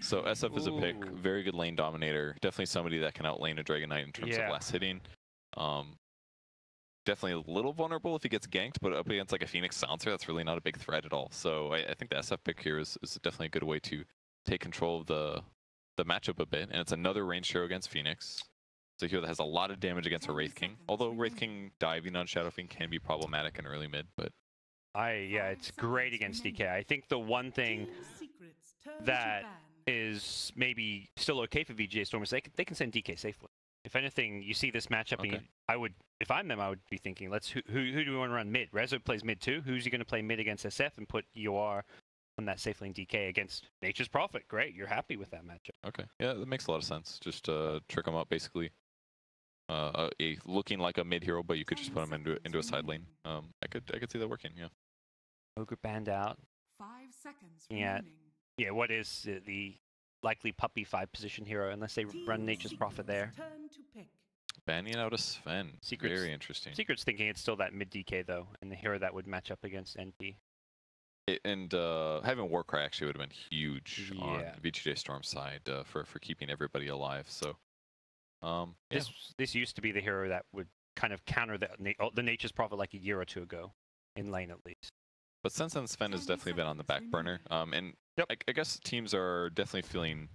So SF is a pick, very good lane dominator. Definitely somebody that can outlane a Dragon Knight in terms of last hitting. Definitely a little vulnerable if he gets ganked, but up against like a Phoenix Silencer, that's really not a big threat at all. So I think the SF pick here is definitely a good way to take control of the matchup a bit. And it's another ranged hero against Phoenix. So here that has a lot of damage against a Wraith King. Although Wraith King diving on Shadow Fiend can be problematic in early mid, but yeah, it's great against DK. I think the one thing that is maybe still okay for VGJ Storm is they can send DK safely. If anything, you see this matchup, and if I'm them, I would be thinking, who do we want to run mid? Rezo plays mid too. Who's he going to play mid against SF and put UR on that safe lane DK against Nature's Prophet? Great, you're happy with that matchup. Okay, yeah, that makes a lot of sense. Just trick him up basically. Looking like a mid hero, but you could just put him into a side lane. I could see that working. Yeah. Hoelgaard banned out. 5 seconds remaining. Yeah. What is the likely Puppey 5 position hero unless they run Nature's Prophet there? Banning out a Sven. Very interesting. Secret's thinking it's still that mid DK though, and the hero that would match up against NP. And having Warcry actually would have been huge on VGJ Storm's side for keeping everybody alive. So. This used to be the hero that would kind of counter the Nature's Prophet like a year or two ago, in lane at least. But since then, Sven has definitely been on the back burner. And I guess teams are definitely feeling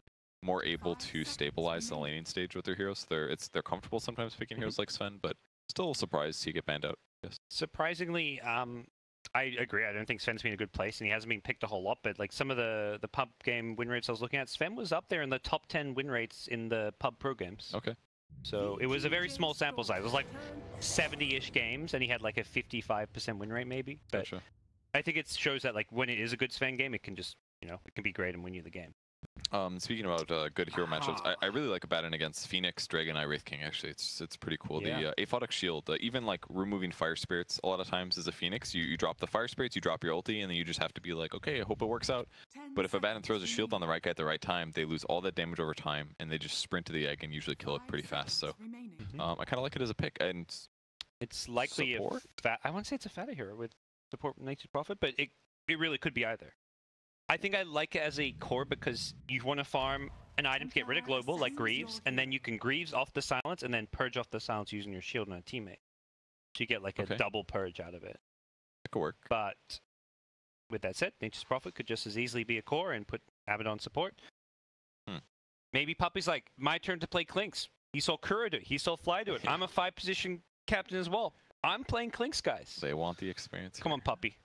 more able to stabilize the laning stage with their heroes. They're comfortable sometimes picking heroes like Sven, but still surprised to get banned out. Yes. Surprisingly, I agree. I don't think Sven's been in a good place, and he hasn't been picked a whole lot. But like some of the pub game win rates I was looking at, Sven was up there in the top 10 win rates in the pub pro games. Okay. So it was a very small sample size. It was like 70-ish games, and he had like a 55% win rate maybe. But gotcha. I think it shows that like when it is a good Sven game, it can just it can be great and win you the game. Speaking about good hero matchups, I really like Abaddon against Phoenix, Dragon Knight, Wraith King. Actually, it's pretty cool. Yeah. The Aphotic Shield, even like removing Fire Spirits, a lot of times as a Phoenix, you drop the Fire Spirits, you drop your ulti, and then you just have to be like, okay, I hope it works out. But if Abaddon throws a shield on the right guy at the right time, they lose all that damage over time, and they just sprint to the egg and usually kill it pretty fast. So I kind of like it as a pick. And it's likely I wouldn't say it's a FATA hero with support Nature's Prophet, but it really could be either. I think I like it as a core because you want to farm an item to get rid of global, like Greaves, and then you can Greaves off the silence and then purge off the silence using your shield on a teammate. So you get like a double purge out of it. That could work. But with that said, Nature's Prophet could just as easily be a core and put Abaddon support. Maybe Puppey's like, my turn to play Clinks. He saw Kura do it. He saw Fly do it. I'm a 5-position captain as well. I'm playing Clinks, guys. They want the experience. Come on, Puppey.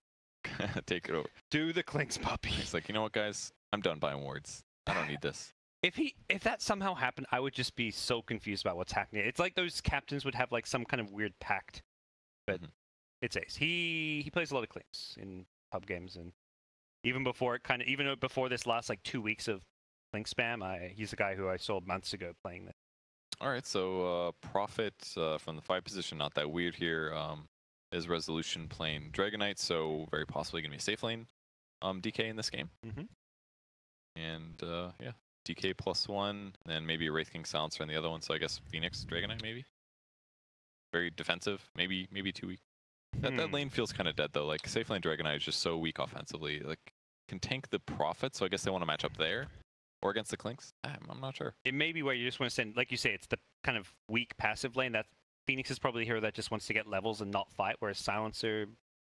Take it over. Do the Clinks, Puppey. He's like, you know what, guys? I'm done buying wards. I don't need this. If that somehow happened, I would just be so confused about what's happening. It's like those captains would have like some kind of weird pact. But it's Ace. He plays a lot of Clinks in pub games, and even before this last like 2 weeks of Clink spam, he's the guy who I saw months ago playing this. All right, so Prophet from the 5 position, not that weird here. Is Resolution playing Dragon Knight, so very possibly going to be a safe lane DK in this game. And yeah, DK +1, then maybe a Wraith King Silencer in the other one, so I guess Phoenix, Dragon Knight maybe? Very defensive, maybe too weak. That lane feels kind of dead though, like safe lane Dragon Knight is just so weak offensively, like can tank the Prophet, so I guess they want to match up there. Or against the Clinks? I'm not sure. It may be where you just want to send, like you say, it's the kind of weak passive lane that Phoenix is probably the hero that just wants to get levels and not fight, whereas Silencer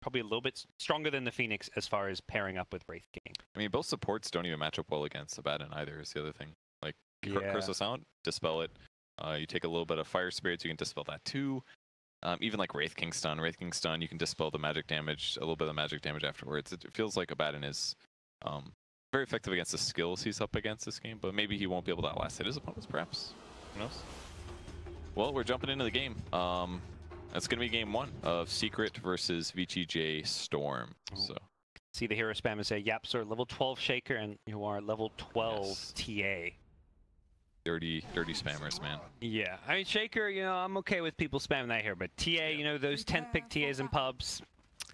probably a little bit stronger than the Phoenix as far as pairing up with Wraith King. I mean, both supports don't even match up well against Abaddon either, is the other thing. Like, Curse of Sound, dispel it. You take a little bit of Fire Spirits, you can dispel that too. Even like Wraith King Stun, you can dispel the magic damage, a little bit of magic damage afterwards. It feels like Abaddon is very effective against the skills he's up against this game, but maybe he won't be able to outlast his opponents, perhaps. Who knows? Well, we're jumping into the game. It's going to be game 1 of Secret versus VGJ Storm. So, see the hero spam and say YapzOr level 12 Shaker, and you are level 12 TA. Dirty spammers, man. Yeah, I mean Shaker, I'm okay with people spamming that here, but TA, those 10th pick TAs in pubs.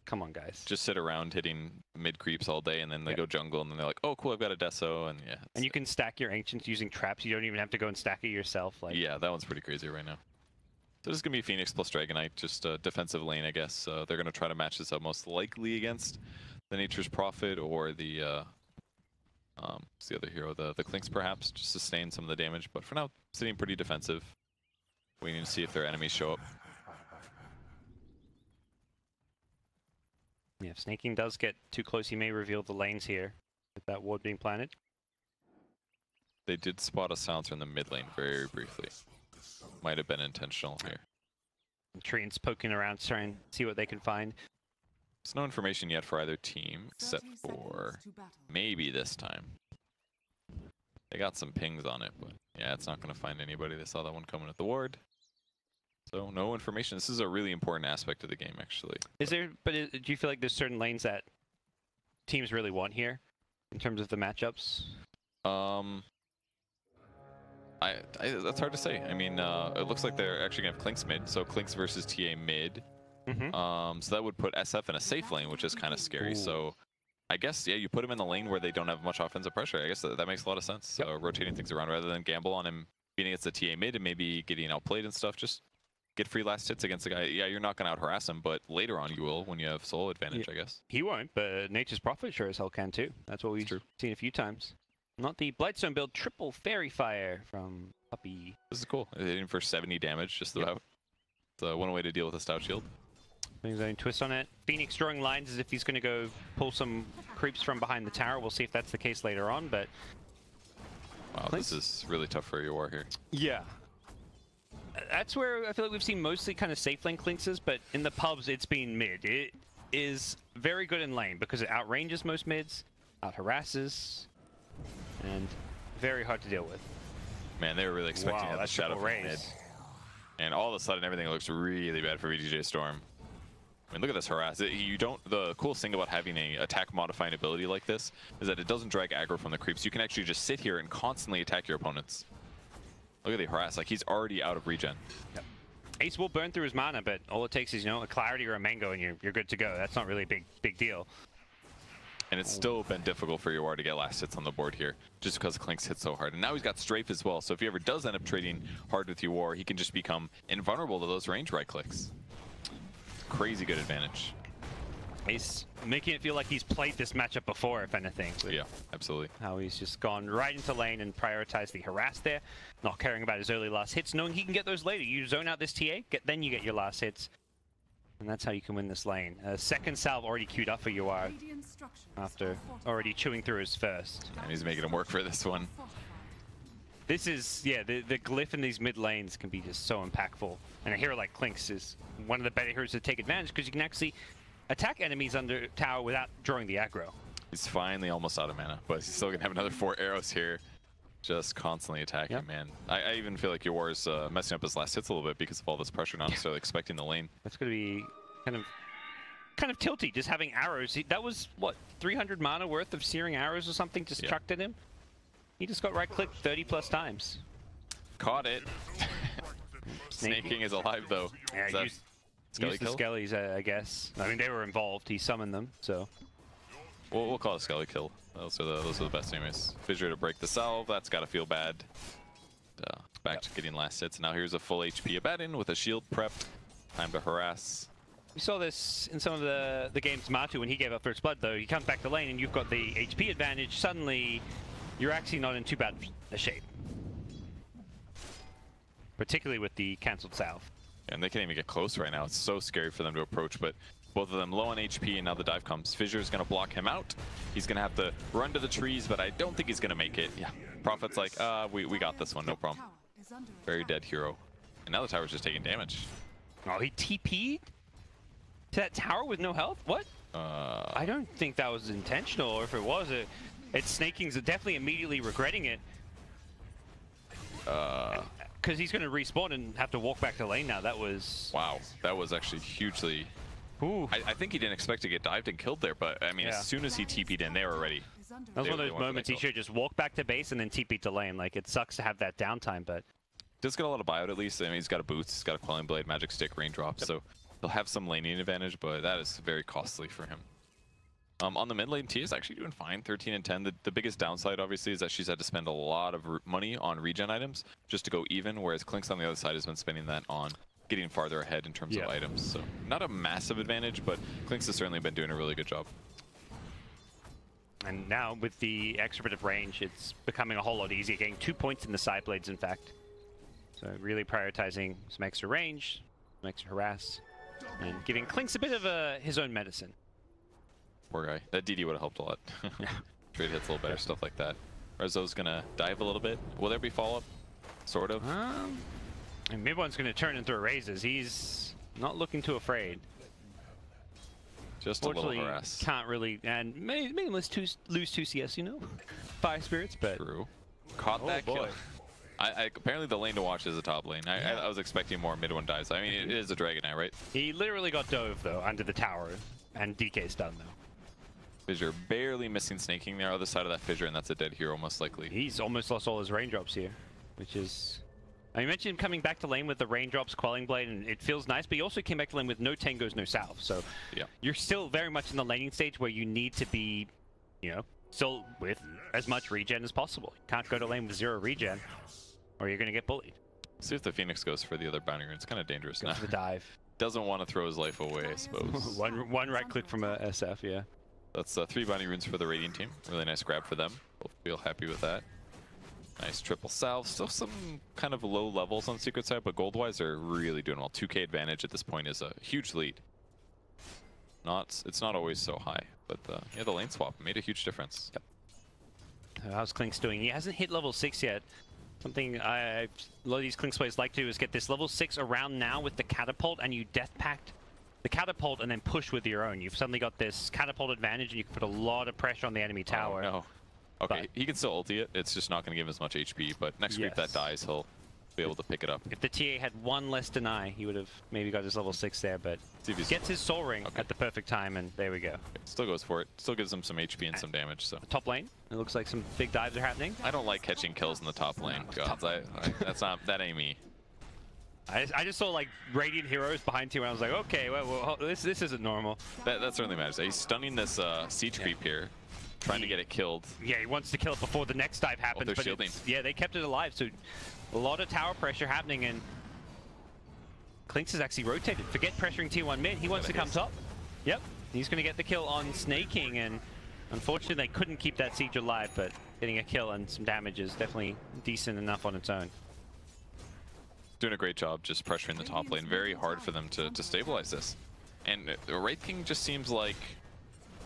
Come on, guys. Just sit around hitting mid creeps all day, and then they go jungle, and then they're like, "Oh, cool, I've got a Deso," and yeah. And you can stack your ancients using traps. You don't even have to go and stack it yourself. Like, yeah, that one's pretty crazy right now. So this is gonna be Phoenix plus Dragon Knight, just a defensive lane, I guess. They're gonna try to match this up most likely against the Nature's Prophet or the It's the other hero, the Clinks perhaps, just sustain some of the damage, but for now, sitting pretty defensive. Waiting to see if their enemies show up. Yeah, if snaking does get too close, he may reveal the lanes here with that ward being planted. They did spot a silencer in the mid lane very briefly. Might have been intentional here. Trinks poking around, trying to see what they can find. There's no information yet for either team, except for maybe this time. They got some pings on it, but yeah, it's not going to find anybody. They saw that one coming at the ward. So no information. This is a really important aspect of the game, actually. Do you feel like there's certain lanes that teams really want here in terms of the matchups? That's hard to say. I mean, it looks like they're actually going to have Clinks mid, so Clinks versus TA mid. So that would put SF in a safe lane, which is kind of scary. Ooh. So I guess, yeah, you put him in the lane where they don't have much offensive pressure. I guess that makes a lot of sense. Yep. Rotating things around rather than gamble on him being against the TA mid and maybe getting outplayed and stuff. Just get free last hits against a guy. Yeah, you're not going to out-harass him, but later on you will when you have solo advantage, I guess. He won't, but Nature's Prophet sure as hell can too. That's what we've seen a few times. Not the Blightstone build, triple Fairy Fire from Puppey. This is cool. Hitting for 70 damage, just about. It's one way to deal with a stout shield. His own twist on it. Phoenix drawing lines as if he's going to go pull some creeps from behind the tower. We'll see if that's the case later on, but... Wow, this is really tough for YapzOr here. Yeah. That's where I feel like we've seen mostly kind of safe lane Clinkses, but in the pubs it's been mid. It is very good in lane because it outranges most mids, out-harasses, and very hard to deal with. Man, they were really expecting to have the shadow from mid. And all of a sudden everything looks really bad for VGJ Storm. I mean, look at this harass. The coolest thing about having a attack modifying ability like this is that it doesn't drag aggro from the creeps. You can actually just sit here and constantly attack your opponents. Look at the harass. Like, he's already out of regen. Yep. Ace will burn through his mana, but all it takes is, you know, a clarity or a mango and you're good to go. That's not really a big deal. And it's still been difficult for YapzOr to get last hits on the board here, just because Clinks hit so hard. And now he's got Strafe as well, so if he ever does end up trading hard with YapzOr, he can just become invulnerable to those range right clicks. Crazy good advantage. He's making it feel like he's played this matchup before, if anything. Yeah, absolutely. How he's just gone right into lane and prioritized the harass there, not caring about his early last hits, knowing he can get those later. You zone out this TA, then you get your last hits. And that's how you can win this lane. Second salve already queued up for YapzOr after already chewing through his first. And he's making him work for this one. This is, yeah, the glyph in these mid lanes can be just so impactful. And a hero like Clinks is one of the better heroes to take advantage because you can actually attack enemies under tower without drawing the aggro. He's finally almost out of mana, but he's still going to have another 4 arrows here. Just constantly attacking, man. I even feel like YapzOr's messing up his last hits a little bit because of all this pressure, not necessarily expecting the lane. That's going to be kind of tilty, just having arrows. That was, what, 300 mana worth of searing arrows or something just chucked at him? He just got right-clicked 30+ times. Caught it. Snaking is alive, though. Yeah, use the skellies, I guess. I mean, they were involved. He summoned them, so... We'll call it a skelly kill. Those are the best anyways. Fissure to break the salve. That's got to feel bad. Back to getting last hits. Now here's a full HP Abaddon with a shield prepped. Time to harass. We saw this in some of the games Matu when he gave up First Blood, though. He comes back to lane and you've got the HP advantage. Suddenly, you're actually not in too bad a shape. Particularly with the cancelled salve. And they can't even get close right now. It's so scary for them to approach, but both of them low on HP, and now the dive comes. Fissure's going to block him out. He's going to have to run to the trees, but I don't think he's going to make it. Yeah, Prophet's like, we got this one, no problem. Very dead hero. And now the tower's just taking damage. Oh, he TP'd to that tower with no health? What? I don't think that was intentional, or if it was, it's Snaking's definitely immediately regretting it. Because he's going to respawn and have to walk back to lane now. That was... Wow, that was actually hugely... Ooh. I think he didn't expect to get dived and killed there, but I mean, as soon as he TP'd in, they were ready. That was one of those moments he should just walk back to base and then TP to lane. Like, it sucks to have that downtime, but... Does get a lot of buyout at least. I mean, he's got a boost, he's got a Quelling Blade, Magic Stick, Raindrop, so he'll have some laning advantage, but that is very costly for him. On the mid lane, Tia is actually doing fine, 13 and 10. The biggest downside, obviously, is that she's had to spend a lot of money on regen items just to go even, whereas Clinks on the other side has been spending that on getting farther ahead in terms of items. So not a massive advantage, but Clinks has certainly been doing a really good job. And now with the extra bit of range, it's becoming a whole lot easier, getting 2 points in the side blades, in fact. So really prioritizing some extra range, some extra harass, and giving Clinks a bit of his own medicine. Poor guy. That DD would have helped a lot. Trade hits a little better, stuff like that. Rezo's gonna dive a little bit. Will there be follow-up? Sort of. And Mid-One's gonna turn and throw raises. He's not looking too afraid. Just a little harass. Can't really, and maybe lose 2 CS, you know? Fire Spirits, but... True. Caught that kill. Apparently the lane to watch is a top lane. I was expecting more Mid-One dives. I mean, it is a Dragon Knight, right? He literally got dove, though, under the tower, and DK's done, though. Fissure barely missing snaking there, other side of that Fissure, and that's a dead hero, most likely. He's almost lost all his raindrops here, which is... I mentioned him coming back to lane with the raindrops, Quelling Blade, and it feels nice, but he also came back to lane with no tangos, no south. So yeah, you're still very much in the laning stage where you need to be, you know, still with as much regen as possible. You can't go to lane with 0 regen, or you're going to get bullied. See if the Phoenix goes for the other boundary rune. It's kind of dangerous now. Goes for the dive. Doesn't want to throw his life away, I suppose. one right click from a SF, yeah. That's 3 bounty runes for the Radiant team. Really nice grab for them. We'll feel happy with that. Nice triple salve. Still some kind of low levels on secret side, but gold-wise they're really doing well. 2k advantage at this point is a huge lead. It's not always so high, but yeah, the lane swap made a huge difference. Yep. How's Clinks doing? He hasn't hit level 6 yet. Something a lot of these Clinks players like to do is get this level 6 around now with the catapult, and you death pact the catapult and then push with your own. You've suddenly got this catapult advantage, and you can put a lot of pressure on the enemy tower. Oh, no. Okay, but he can still ulti it. It's just not going to give him as much HP, but next creep that dies, he'll be able to pick it up. If the TA had 1 less deny, he would have maybe got his level 6 there, but gets his soul ring at the perfect time, and there we go. Okay, still goes for it. Still gives him some HP and some damage. So top lane, it looks like some big dives are happening. I don't like catching kills in the top lane. Gods, that ain't me. I just saw like Radiant heroes behind you, and I was like, okay, well this isn't normal. That certainly matters. He's stunning this siege creep here. Trying to get it killed. Yeah, he wants to kill it before the next dive happens. But yeah, they kept it alive, so a lot of tower pressure happening, and Clinks is actually rotated. Forget pressuring tier 1 mid. He wants to come top. Yep, he's going to get the kill on Snaking, and unfortunately they couldn't keep that siege alive, but getting a kill and some damage is definitely decent enough on its own. Doing a great job just pressuring the top lane. Very hard for them to stabilize this. And the Wraith King just seems like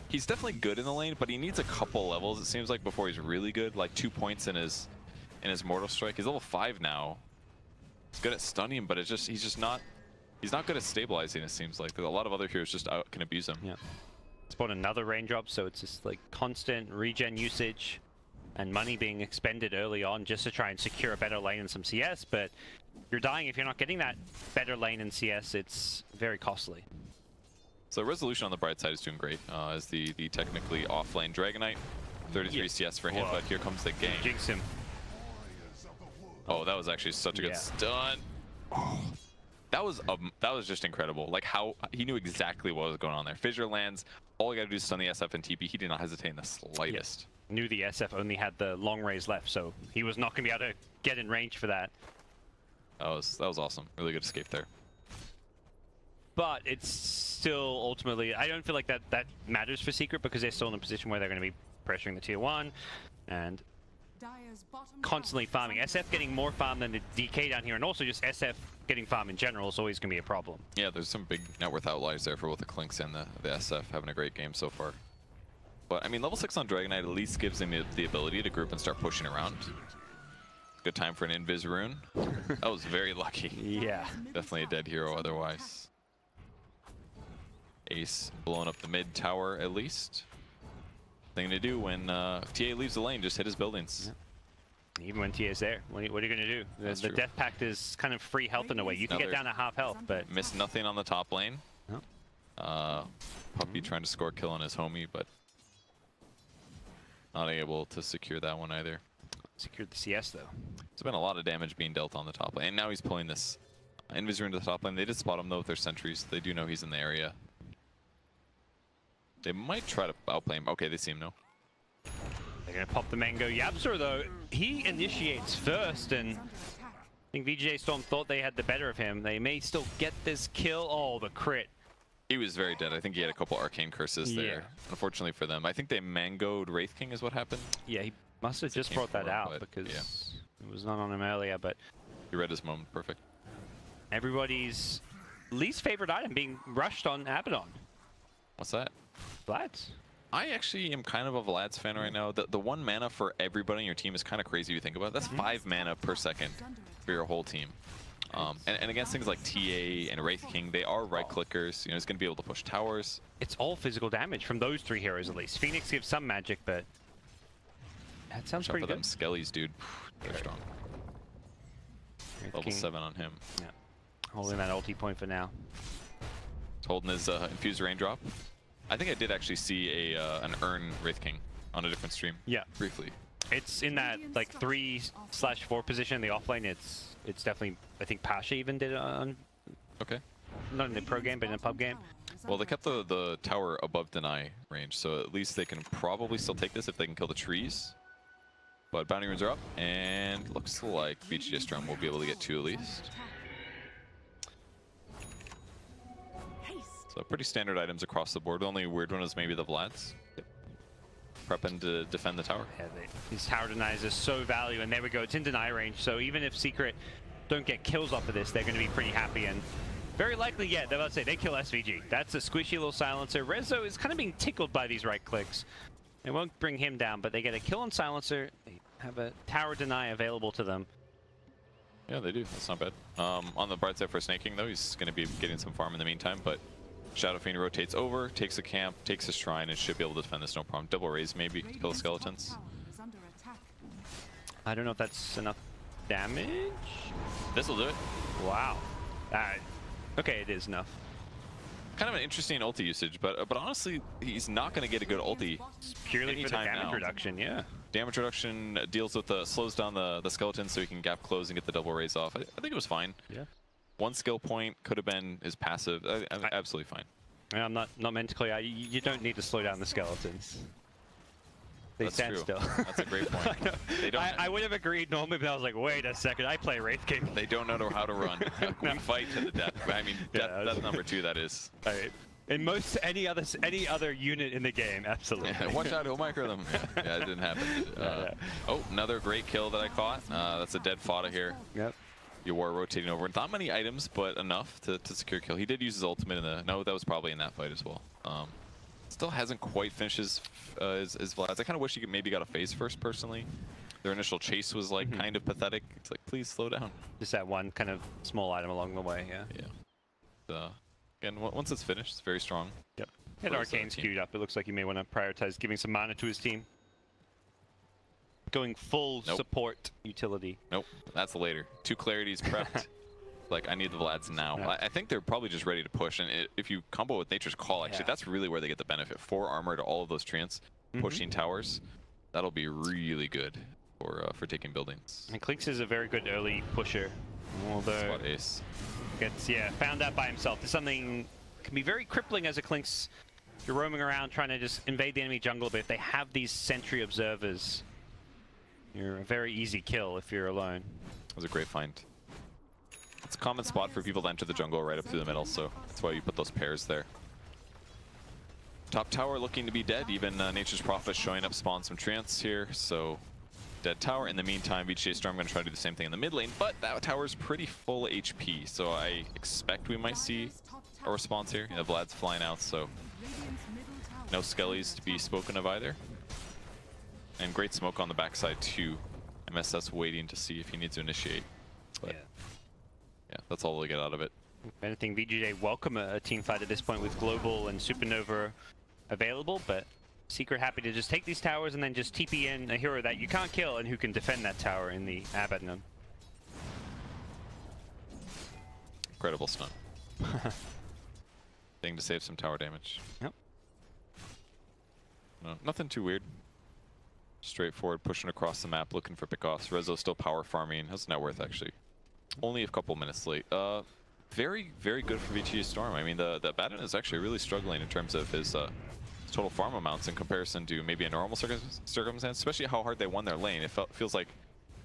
he's definitely good in the lane, but he needs a couple levels, it seems like, before he's really good. Like 2 points in his Mortal Strike. He's level 5 now. He's good at stunning, but he's not good at stabilizing, it seems like. A lot of other heroes just can abuse him. Yeah. Spawn another raindrop, so it's just like constant regen usage and money being expended early on just to try and secure a better lane and some CS, but you're dying if you're not getting that better lane in CS. It's very costly. So Resolution on the bright side is doing great as the technically offlane Dragon Knight. 33 CS for him, but here comes the gank. Jinx him. Oh, that was actually such a good stun. Oh, that was just incredible. Like how he knew exactly what was going on there. Fissure lands. All you gotta do is stun the SF and TP. He did not hesitate in the slightest. Yeah. Knew the SF only had the long rays left, so he was not gonna be able to get in range for that. That was awesome. Really good escape there. But it's still ultimately, I don't feel like that matters for Secret, because they're still in a position where they're going to be pressuring the tier 1 and constantly farming. SF getting more farm than the DK down here, and also just SF getting farm in general is always going to be a problem. Yeah, there's some big net worth outliers there for both the Clinks and the SF, having a great game so far. But I mean, level 6 on Dragon Knight at least gives him the ability to group and start pushing around. Good time for an Invis rune. That was very lucky. Yeah. Definitely a dead hero otherwise. Ace blowing up the mid tower at least. Thing to do when TA leaves the lane, just hit his buildings. Yeah. Even when TA's there, what are you going to do? The Death Pact is kind of free health in a way. You can get down to half health, but... Missed nothing on the top lane. Puppey trying to score a kill on his homie, but not able to secure that one either. Secured the CS though. There's been a lot of damage being dealt on the top lane, and now he's pulling this Invis rune to the top lane. They did spot him though with their sentries. They do know he's in the area. They might try to outplay him. Okay, they see him now. They're going to pop the mango. YapzOr, though, he initiates first, and I think VGJ Storm thought they had the better of him. They may still get this kill. Oh, the crit. He was very dead. I think he had a couple arcane curses there. Unfortunately for them. I think they mangoed Wraith King is what happened. Yeah, he must have just brought that out because it was not on him earlier, but... He read his moment. Perfect. Everybody's least favorite item being rushed on Abaddon. What's that? Vlad's. I actually am kind of a Vlad's fan right now. The 1 mana for everybody on your team is kind of crazy if you think about it. That's 5 mana per second for your whole team. And against things like TA and Wraith King, they are right clickers. You know, he's going to be able to push towers. It's all physical damage from those 3 heroes at least. Phoenix gives some magic, but that sounds pretty good. Them Skellies, dude. They're strong. Level 7 on him. Yeah. Holding that ulti point for now. He's holding his Infused Raindrop. I think I did actually see an Urn Wraith King on a different stream. Yeah. Briefly. It's in that like 3/4 position in the offlane. It's definitely, I think Pasha even did it on... Okay. Not in the pro game, but in a pub game. Well, they kept the tower above deny range, so at least they can probably still take this if they can kill the trees. But bounty runes are up, and looks like VGJ Storm will be able to get 2 at least. So pretty standard items across the board. The only weird one is maybe the Vlads. Yep. Prepping to defend the tower. Yeah, these tower denies is so value, and there we go. It's in deny range, so even if Secret don't get kills off of this, they're going to be pretty happy. And very likely, yeah, they're about to say they kill SVG. That's a squishy little silencer. Rezo is kind of being tickled by these right clicks. It won't bring him down, but they get a kill on silencer. They have a tower deny available to them. Yeah, they do. That's not bad. On the bright side for Snake King, though, he's going to be getting some farm in the meantime, but Shadow Fiend rotates over, takes a camp, takes a shrine, and should be able to defend this no problem. Double raise maybe to kill the skeletons. I don't know if that's enough damage. This will do it. Wow. Okay, it is enough. Kind of an interesting ulti usage, but honestly, he's not going to get a good ulti. It's purely for the damage reduction, yeah. Damage reduction deals with slows down the skeleton so he can gap close and get the double raise off. I think it was fine. Yeah. 1 skill point could have been his passive. Absolutely fine. I'm not meant to clear. You don't need to slow down the skeletons. They stand still. That's a great point. I would have agreed normally, but I was like, wait a second, I play Wraith King. They don't know how to run. We fight to the death. I mean, that's number 2, that is. All right. In any other unit in the game, absolutely. Yeah, watch out, he'll micro them. Yeah, it didn't happen. Oh, another great kill that I caught. That's a dead FATA here. Yep. YapzOr rotating over. Not many items, but enough to secure kill. He did use his ultimate in the... No, that was probably in that fight as well. Still hasn't quite finished his Vlads. I kind of wish he maybe got a phase first, personally. Their initial chase was like kind of pathetic. It's like, please slow down. Just that one kind of small item along the way, yeah. Yeah. Again, once it's finished, it's very strong. Yep. And Arcane's queued up. It looks like he may want to prioritize giving some mana to his team. Going full support utility. Nope, that's later. 2 clarities prepped. Like, I need the Vlads now. Yeah. I think they're probably just ready to push, and if you combo with Nature's Call, actually, that's really where they get the benefit. 4 armor to all of those treants, pushing towers. That'll be really good for taking buildings. And Clinks is a very good early pusher. Although Spot ace. Gets, found out by himself. There's something can be very crippling as a Clinks. You're roaming around trying to just invade the enemy jungle, but if they have these sentry observers, you're a very easy kill if you're alone. That was a great find. It's a common spot for people to enter the jungle right up through the middle, so that's why you put those pairs there. Top tower looking to be dead. Even Nature's Prophet showing up, spawn some treants here, so dead tower. In the meantime, VGJ Storm going to try to do the same thing in the mid lane, but that tower's pretty full HP, so I expect we might see a response here. Vlad's flying out, so no skellies to be spoken of either. And great smoke on the backside too. MSS waiting to see if he needs to initiate. But yeah, that's all they get out of it. If anything, VGJ welcome a team fight at this point with Global and Supernova available, but Secret happy to just take these towers and then just TP in a hero that you can't kill and who can defend that tower in the Abaddon. Incredible stun. Thing to save some tower damage. Yep. No, nothing too weird. Straightforward, pushing across the map, looking for pickoffs. Rezo still power farming. That's net worth, actually. Only a couple minutes late. Very, very good for VGJ Storm. I mean, the Abaddon is actually really struggling in terms of his total farm amounts in comparison to maybe a normal circumstance, especially how hard they won their lane. It feels like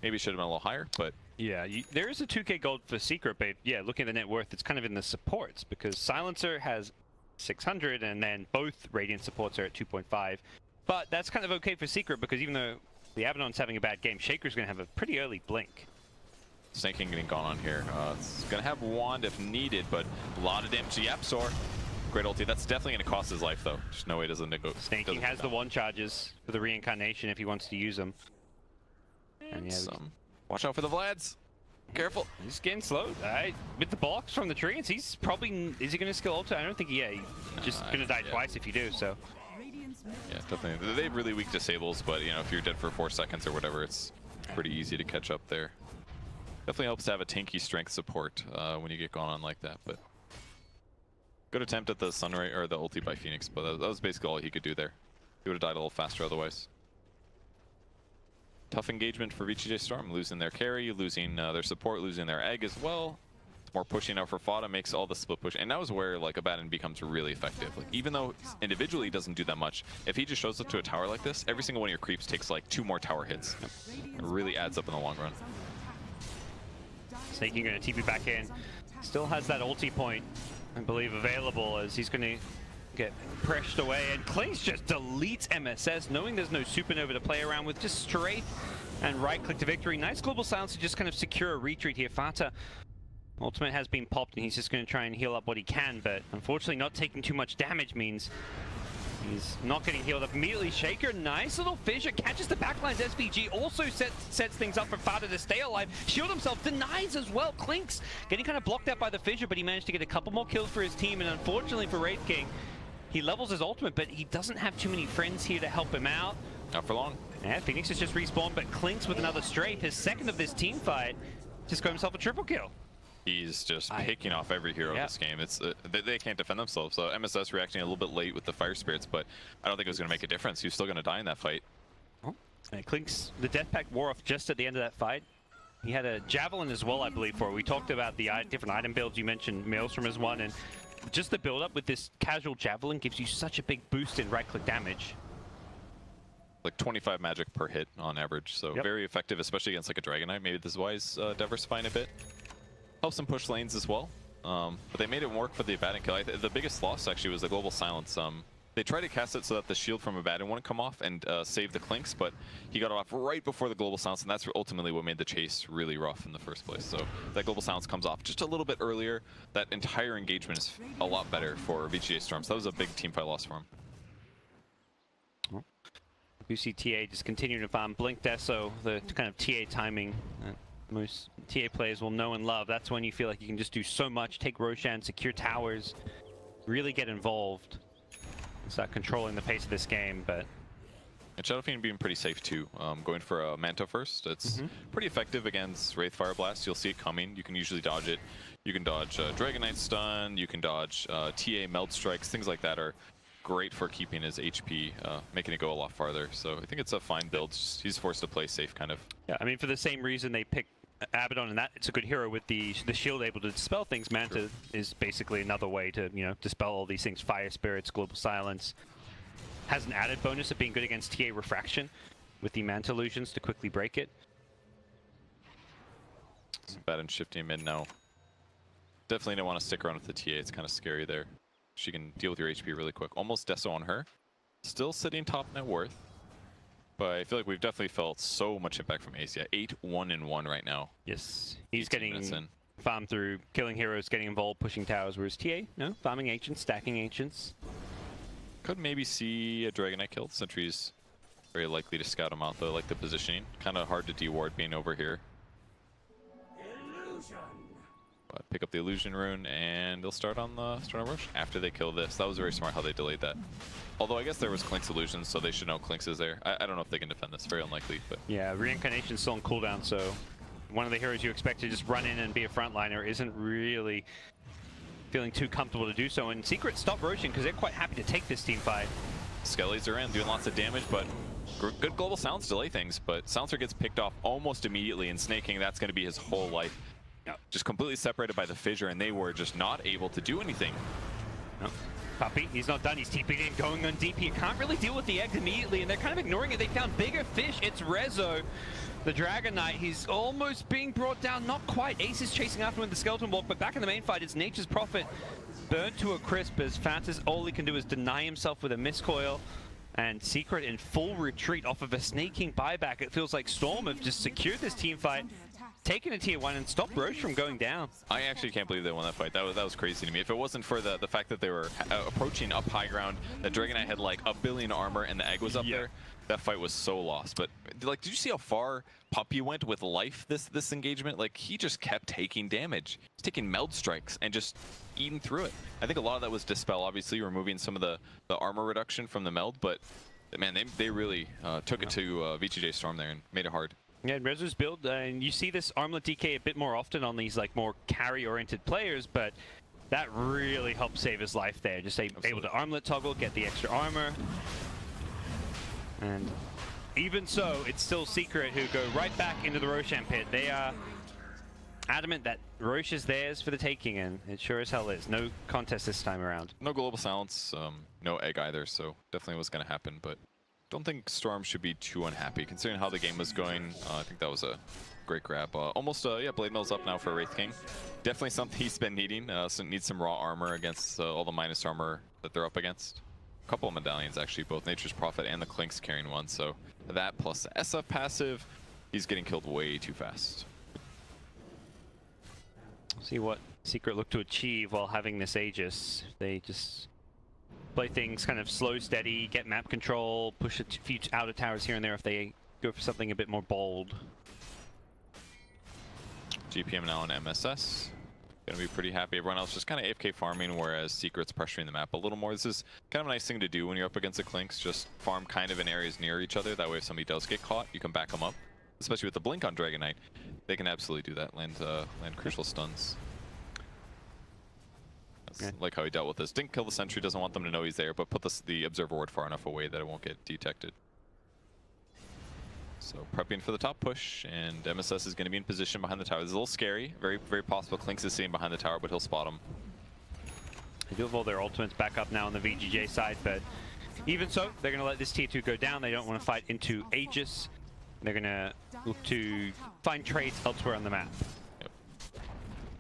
maybe it should have been a little higher, but... Yeah, there is a 2k gold for Secret, but yeah, looking at the net worth, it's kind of in the supports, because Silencer has 600, and then both Radiant supports are at 2.5. But that's kind of okay for Secret, because even though the Abaddon's having a bad game, Shaker's going to have a pretty early blink. Snaking getting gone on here. It's going to have Wand if needed, but a lot of damage to YapzOr. Great ulti. That's definitely going to cost his life, though. Just no way doesn't go. Snaking has the one charges for the reincarnation if he wants to use them. And yeah, watch out for the Vlads. Careful. He's getting slowed. With the blocks from the trees, he's probably... Is he going to skill ulti? I don't think he's just going to die twice if you do, so... Yeah, definitely. They have really weak disables, but, you know, if you're dead for 4 seconds or whatever, it's pretty easy to catch up there. Definitely helps to have a tanky strength support when you get gone on like that, but... Good attempt at the Sunray, or the ulti by Phoenix, but that was basically all he could do there. He would have died a little faster otherwise. Tough engagement for VGJ Storm, losing their carry, losing their support, losing their egg as well. More pushing out for FATA makes all the split push, and that was where like Abaddon becomes really effective. Like even though individually he doesn't do that much, if he just shows up to a tower like this, every single one of your creeps takes like 2 more tower hits. It really adds up in the long run. Snaking going to TP back in. Still has that ulti point, I believe, available, as he's going to get pressured away, and Clinks just deletes MSS, knowing there's no supernova to play around with, just straight and right click to victory. Nice global silence to just kind of secure a retreat here. FATA ultimate has been popped, and he's just going to try and heal up what he can, but unfortunately not taking too much damage means he's not getting healed up immediately. Shaker, nice little fissure, catches the backlines. SVG also sets things up for FATA to stay alive. Shield himself, denies as well. Clinks getting kind of blocked out by the fissure, but he managed to get a couple more kills for his team, and unfortunately for Wraith King, he levels his ultimate, but he doesn't have too many friends here to help him out. Not for long. Yeah, Phoenix has just respawned, but Clinks with another strafe, his second of this team fight, just got himself a triple kill. He's just picking off every hero in this game. It's they can't defend themselves. So MSS reacting a little bit late with the fire spirits, but I don't think it was going to make a difference. He was still going to die in that fight. And Clinks, the death pact wore off just at the end of that fight. He had a javelin as well, I believe. We talked about the different item builds. You mentioned Maelstrom as one, and just the build up with this casual javelin gives you such a big boost in right click damage. Like 25 magic per hit on average, so very effective, especially against like a Dragon Knight. Maybe this is why he's diversifying a bit. Helps them push lanes as well, but they made it work for the Abaddon kill. The biggest loss actually was the global silence. They tried to cast it so that the shield from Abaddon wouldn't come off and save the Clinks, but he got it off right before the global silence, and that's ultimately what made the chase really rough in the first place. So that global silence comes off just a little bit earlier. That entire engagement is a lot better for VGJ Storm, so that was a big team fight loss for him. You see TA just continuing to farm Blink Deso, the kind of TA timing most TA players will know and love. That's when you feel like you can just do so much, take Roshan, secure towers, really get involved, and start controlling the pace of this game. But and Shadow Fiend being pretty safe too, going for a Manta first. It's pretty effective against Wraith Fire Blast. You'll see it coming. You can usually dodge it. You can dodge Dragon Knight stun. You can dodge TA Meld Strikes. Things like that are great for keeping his HP, making it go a lot farther. So I think it's a fine build. He's forced to play safe, kind of. Yeah, I mean, for the same reason they picked Abaddon, and that it's a good hero with the shield able to dispel things. Manta is basically another way to, you know, dispel all these things. Fire spirits, global silence. Has an added bonus of being good against TA refraction with the Manta illusions to quickly break it. Abaddon shifting mid now. Definitely don't want to stick around with the TA. It's kind of scary there. She can deal with your HP really quick. Almost Deso on her. Still sitting top net worth. But I feel like we've definitely felt so much impact from Ace. Yeah, 8-1-1 right now. Yes, he's getting farmed through, killing heroes, getting involved, pushing towers, whereas TA, no, farming ancients, stacking ancients. Could maybe see a Dragon Knight killed. Sentry's very likely to scout him out though, like the positioning. Kind of hard to de-ward being over here. But pick up the illusion rune and they'll start on Rosh after they kill this. That was very smart how they delayed that. Although I guess there was Clink's illusion, so they should know Clink's is there. I don't know if they can defend this. Very unlikely. But yeah, reincarnation's still on cooldown, so one of the heroes you expect to just run in and be a frontliner isn't really feeling too comfortable to do so. And Secret stop Roshan because they're quite happy to take this team fight. Skellies are in, doing lots of damage, but good global silence delay things. But Silencer gets picked off almost immediately, and Snaking, that's going to be his whole life. Just completely separated by the fissure, and they were just not able to do anything. Puppey, he's not done. He's TP'd in, going on deep. He can't really deal with the egg immediately, and they're kind of ignoring it. They found bigger fish. It's Rezo, the Dragon Knight. He's almost being brought down. Not quite. Ace is chasing after him with the Skeleton Walk, but back in the main fight, it's Nature's Prophet burned to a crisp as FATA's all he can do is deny himself with a miscoil. And Secret in full retreat off of a sneaking buyback. It feels like Storm have just secured this team fight, taken a tier 1 and stopped Roche from going down. I actually can't believe they won that fight. That was crazy to me. If it wasn't for the fact that they were approaching up high ground, that Dragon Knight had like a billion armor and the egg was up there, that fight was so lost. But like, did you see how far Puppey went with life this engagement? Like, he just kept taking damage. He's taking meld strikes and just eating through it. I think a lot of that was Dispel, obviously removing some of the armor reduction from the meld, but man, they really took it to VGJ Storm there and made it hard. Yeah, Rezo's build, and you see this armlet DK a bit more often on these like more carry-oriented players, but that really helped save his life there. Just able to armlet toggle, get the extra armor. And even so, it's still Secret who go right back into the Roshan pit. They are adamant that Roche is theirs for the taking, and it sure as hell is. No contest this time around. No global silence, no egg either, so definitely was going to happen, but don't think Storm should be too unhappy considering how the game was going. I think that was a great grab. Almost, yeah, Blade Mill's up now for Wraith King. Definitely something he's been needing. So needs some raw armor against all the minus armor that they're up against. A couple of medallions actually, both Nature's Prophet and the Clinks carrying one. So that plus the SF passive, he's getting killed way too fast. See what Secret look to achieve while having this Aegis. They just play things kind of slow, steady, get map control, push a few outer towers here and there if they go for something a bit more bold. GPM now on MSS. Gonna be pretty happy. Everyone else just kind of AFK farming, whereas Secret's pressuring the map a little more. This is kind of a nice thing to do when you're up against the Clinks. Just farm kind of in areas near each other. That way if somebody does get caught, you can back them up. Especially with the blink on Dragon Knight. They can absolutely do that. Land crucial stuns. Like how he dealt with this. Didn't kill the sentry, doesn't want them to know he's there, but put the observer ward far enough away that it won't get detected. So prepping for the top push, and MSS is going to be in position behind the tower. This is a little scary. Very, very possible Clinks is sitting behind the tower, but he'll spot him. They do have all their ultimates back up now on the VGJ side, but even so, they're going to let this tier 2 go down. They don't want to fight into Aegis. They're going to look to find trades elsewhere on the map.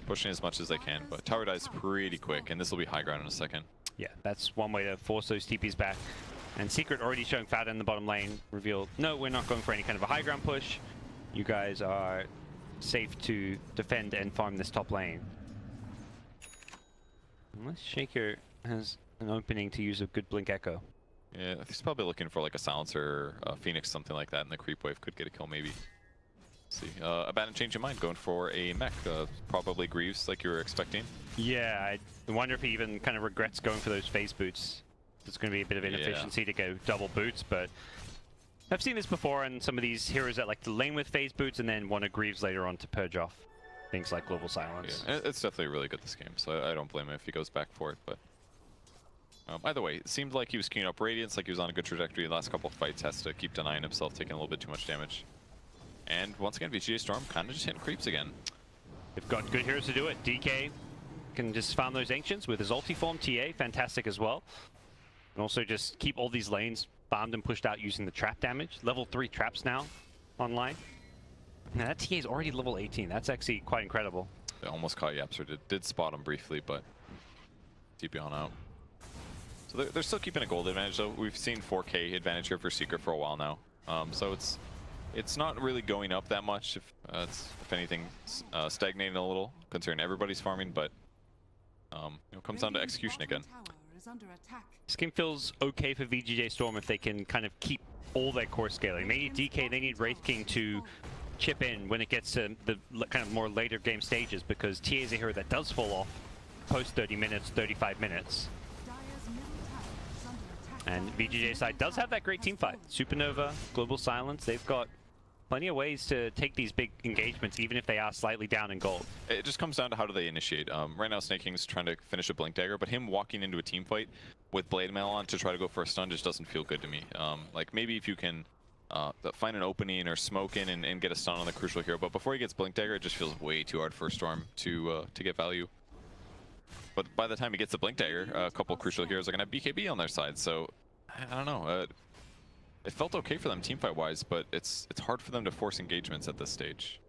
Pushing as much as they can, but tower dies pretty quick, and this will be high ground in a second. Yeah, that's one way to force those TPs back. And Secret already showing FATA in the bottom lane, revealed, no, we're not going for any kind of a high ground push. You guys are safe to defend and farm this top lane. Unless Shaker has an opening to use a good Blink Echo. Yeah, he's probably looking for like a Silencer, Phoenix, something like that, and the creep wave could get a kill maybe. See, Abaddon change of mind, going for a mech, probably Greaves like you were expecting. Yeah, I wonder if he even kind of regrets going for those phase boots. It's going to be a bit of inefficiency to go double boots, but I've seen this before on some of these heroes that like to lane with phase boots and then want to Greaves later on to purge off things like global silence. Yeah, it's definitely really good this game, so I don't blame him if he goes back for it, but either way, it seemed like he was queuing up Radiance, like he was on a good trajectory. The last couple of fights has to keep denying himself, taking a little bit too much damage. And once again, VGJ Storm kind of just hitting creeps again. They've got good heroes to do it. DK can just farm those Ancients with his ulti form. TA, fantastic as well. And also just keep all these lanes farmed and pushed out using the trap damage. Level 3 traps now online. Now that TA is already level 18. That's actually quite incredible. They almost caught YapzOr. Did spot him briefly, but TP on out. So they're still keeping a gold advantage, though. We've seen 4K advantage here for Secret for a while now. So it's not really going up that much. If anything, stagnating a little, considering everybody's farming, but it comes down to execution again. This game feels okay for VGJ Storm if they can kind of keep all their core scaling. They need DK, they need Wraith King to chip in when it gets to the kind of more later game stages, because TA is a hero that does fall off post 30 minutes, 35 minutes. And VGJ side does have that great team fight. Supernova, Global Silence, they've got plenty of ways to take these big engagements, even if they are slightly down in gold. It just comes down to how do they initiate. Right now, Snake King's trying to finish a Blink Dagger, but him walking into a team fight with Blade Mail on to try to go for a stun just doesn't feel good to me. Like maybe if you can find an opening or smoke in and get a stun on the crucial hero, but before he gets Blink Dagger, it just feels way too hard for Storm to get value. But by the time he gets the Blink Dagger, a couple crucial heroes are going to have BKB on their side. So, I don't know. It felt okay for them teamfight-wise, but it's hard for them to force engagements at this stage.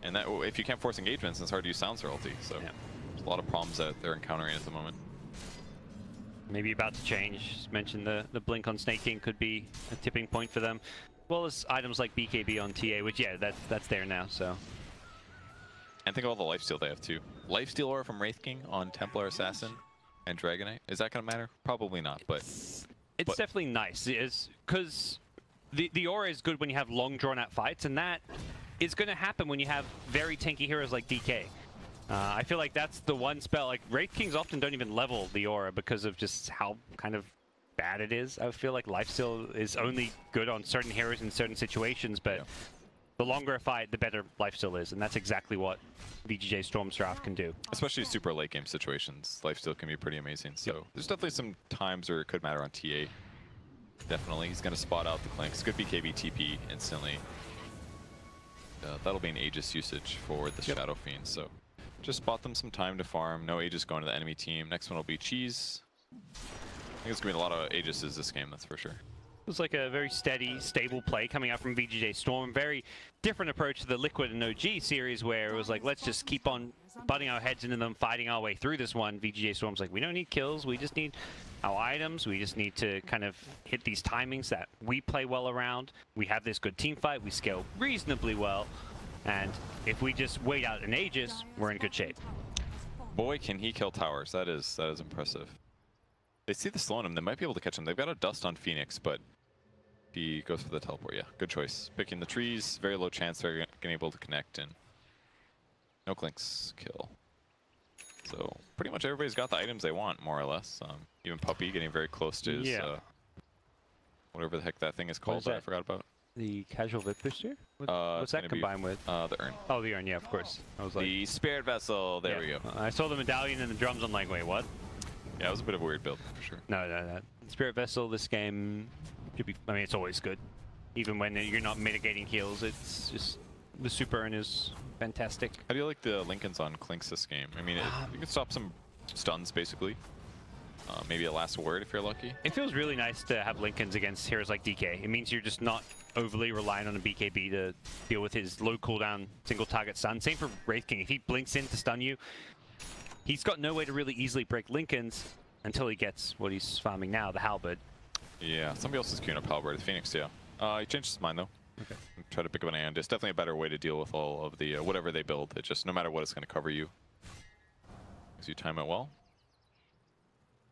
And that if you can't force engagements, it's hard to use Silencer ulti. So, there's a lot of problems that they're encountering at the moment. Maybe about to change. Just mentioned the Blink on Snake King could be a tipping point for them. As well as items like BKB on TA, which, yeah, that's there now, so. And think of all the lifesteal they have too. Lifesteal aura from Wraith King on Templar Assassin and Dragon Knight. Is that going to matter? Probably not, but... It's definitely nice, because the aura is good when you have long drawn-out fights, and that is going to happen when you have very tanky heroes like DK. I feel like that's the one spell, like Wraith Kings often don't even level the aura because of just how kind of bad it is. I feel like lifesteal is only good on certain heroes in certain situations, but the longer a fight, the better lifesteal is, and that's exactly what VGJ Stormstraff can do. Especially super late game situations, lifesteal can be pretty amazing. So there's definitely some times where it could matter on TA. Definitely, he's going to spot out the Clinks. Good BKB TP instantly. That'll be an Aegis usage for the Shadow Fiend. So just spot them some time to farm. No Aegis going to the enemy team. Next one will be Cheese. I think it's going to be a lot of Aegises this game, that's for sure. It was like a very steady, stable play coming out from VGJ Storm. Very different approach to the Liquid and OG series, where it was like, let's just keep on butting our heads into them, fighting our way through this one. VGJ Storm's like, we don't need kills, we just need our items. We just need to kind of hit these timings that we play well around. We have this good team fight, we scale reasonably well, and if we just wait out an Aegis, we're in good shape. Boy, can he kill towers. That is impressive. They see the slow on him, they might be able to catch him. They've got a dust on Phoenix, but he goes for the teleport. Yeah, good choice. Picking the trees, very low chance they're getting able to connect, and no Clinks kill. So pretty much everybody's got the items they want, more or less. Even Puppey getting very close to his, whatever the heck that thing is called that I forgot about. The casual Vip Booster? What's that combined with? The urn. Oh, the urn, yeah, of course. I was like, the Spirit Vessel, there we go. I saw the medallion and the drums, I'm like, wait, what? Yeah, it was a bit of a weird build, for sure. No. Spirit Vessel, this game should be, I mean, it's always good. Even when you're not mitigating heals, it's just, the super urn is fantastic. How do you like the Lincolns on Clinks this game? I mean, you can stop some stuns, basically. Maybe a last word if you're lucky. It feels really nice to have Lincolns against heroes like DK. It means you're just not overly reliant on a BKB to deal with his low cooldown single target stun. Same for Wraith King. If he blinks in to stun you, he's got no way to really easily break Lincolns until he gets what he's farming now, the Halberd. Yeah, somebody else is queuing up Hoelgaard. Phoenix, yeah. He changed his mind, though. Okay. Try to pick up an and. It's definitely a better way to deal with all of the, whatever they build. It just, no matter what, it's going to cover you. Because you time it well.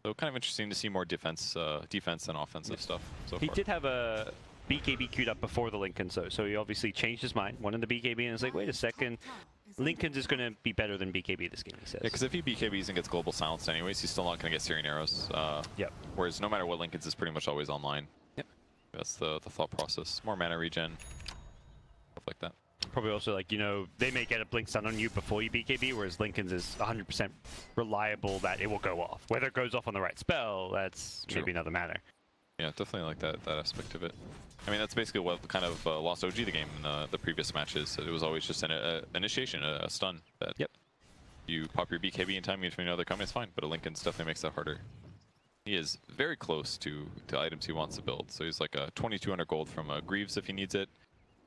So kind of interesting to see more defense and offensive stuff so far. He did have a BKB queued up before the Lincoln, so he obviously changed his mind, wanted the BKB, and was like, wait a second, Lincoln's is going to be better than BKB this game, he says. Yeah, because if he BKBs and gets global silenced anyways, he's still not going to get Syrian arrows. Whereas no matter what, Lincoln's is pretty much always online. Yep. That's the thought process. More mana regen, stuff like that. Probably also, like, you know, they may get a blink stun on you before you BKB, whereas Lincoln's is 100% reliable that it will go off. Whether it goes off on the right spell, that's maybe another matter. Yeah, definitely like that aspect of it. I mean, that's basically what kind of lost OG the game in the previous matches. It was always just an initiation, a stun. That you pop your BKB in time, if you know they're coming, it's fine. But a Lincoln's definitely makes that harder. He is very close to items he wants to build. So he's like a 2200 gold from Greaves if he needs it.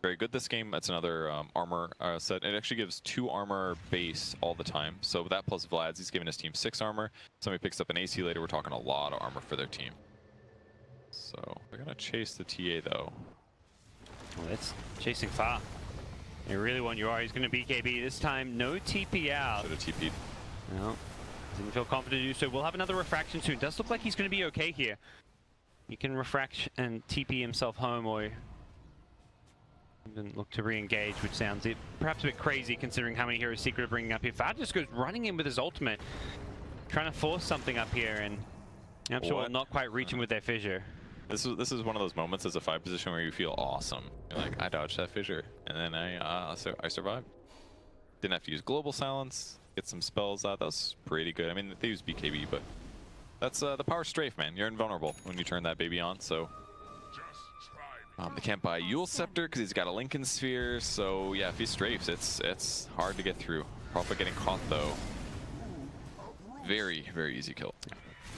Very good this game. That's another armor set. It actually gives 2 armor base all the time. So that plus Vlad's, he's giving his team 6 armor. Somebody picks up an AC later, we're talking a lot of armor for their team. So they're gonna chase the TA though. Well, it's chasing far. They really want you. He's gonna BKB this time. No TP out. Should have TP'd. No, didn't feel confident to do so. We'll have another refraction soon. Does look like he's gonna be okay here. He can refract and TP himself home, or even look to re-engage, which sounds perhaps a bit crazy considering how many heroes Secret are bringing up here. FATA just goes running in with his ultimate, trying to force something up here, and I'm sure not quite reaching with their fissure. This is one of those moments as a 5 position where you feel awesome. You're like, I dodged that fissure, and then I survived. Didn't have to use global silence, get some spells out. That was pretty good. I mean, they use BKB, but that's the power strafe, man. You're invulnerable when you turn that baby on. So they can't buy Yule Scepter because he's got a Lincoln Sphere. So yeah, if he strafes, it's hard to get through. Probably getting caught though. Very, very easy kill.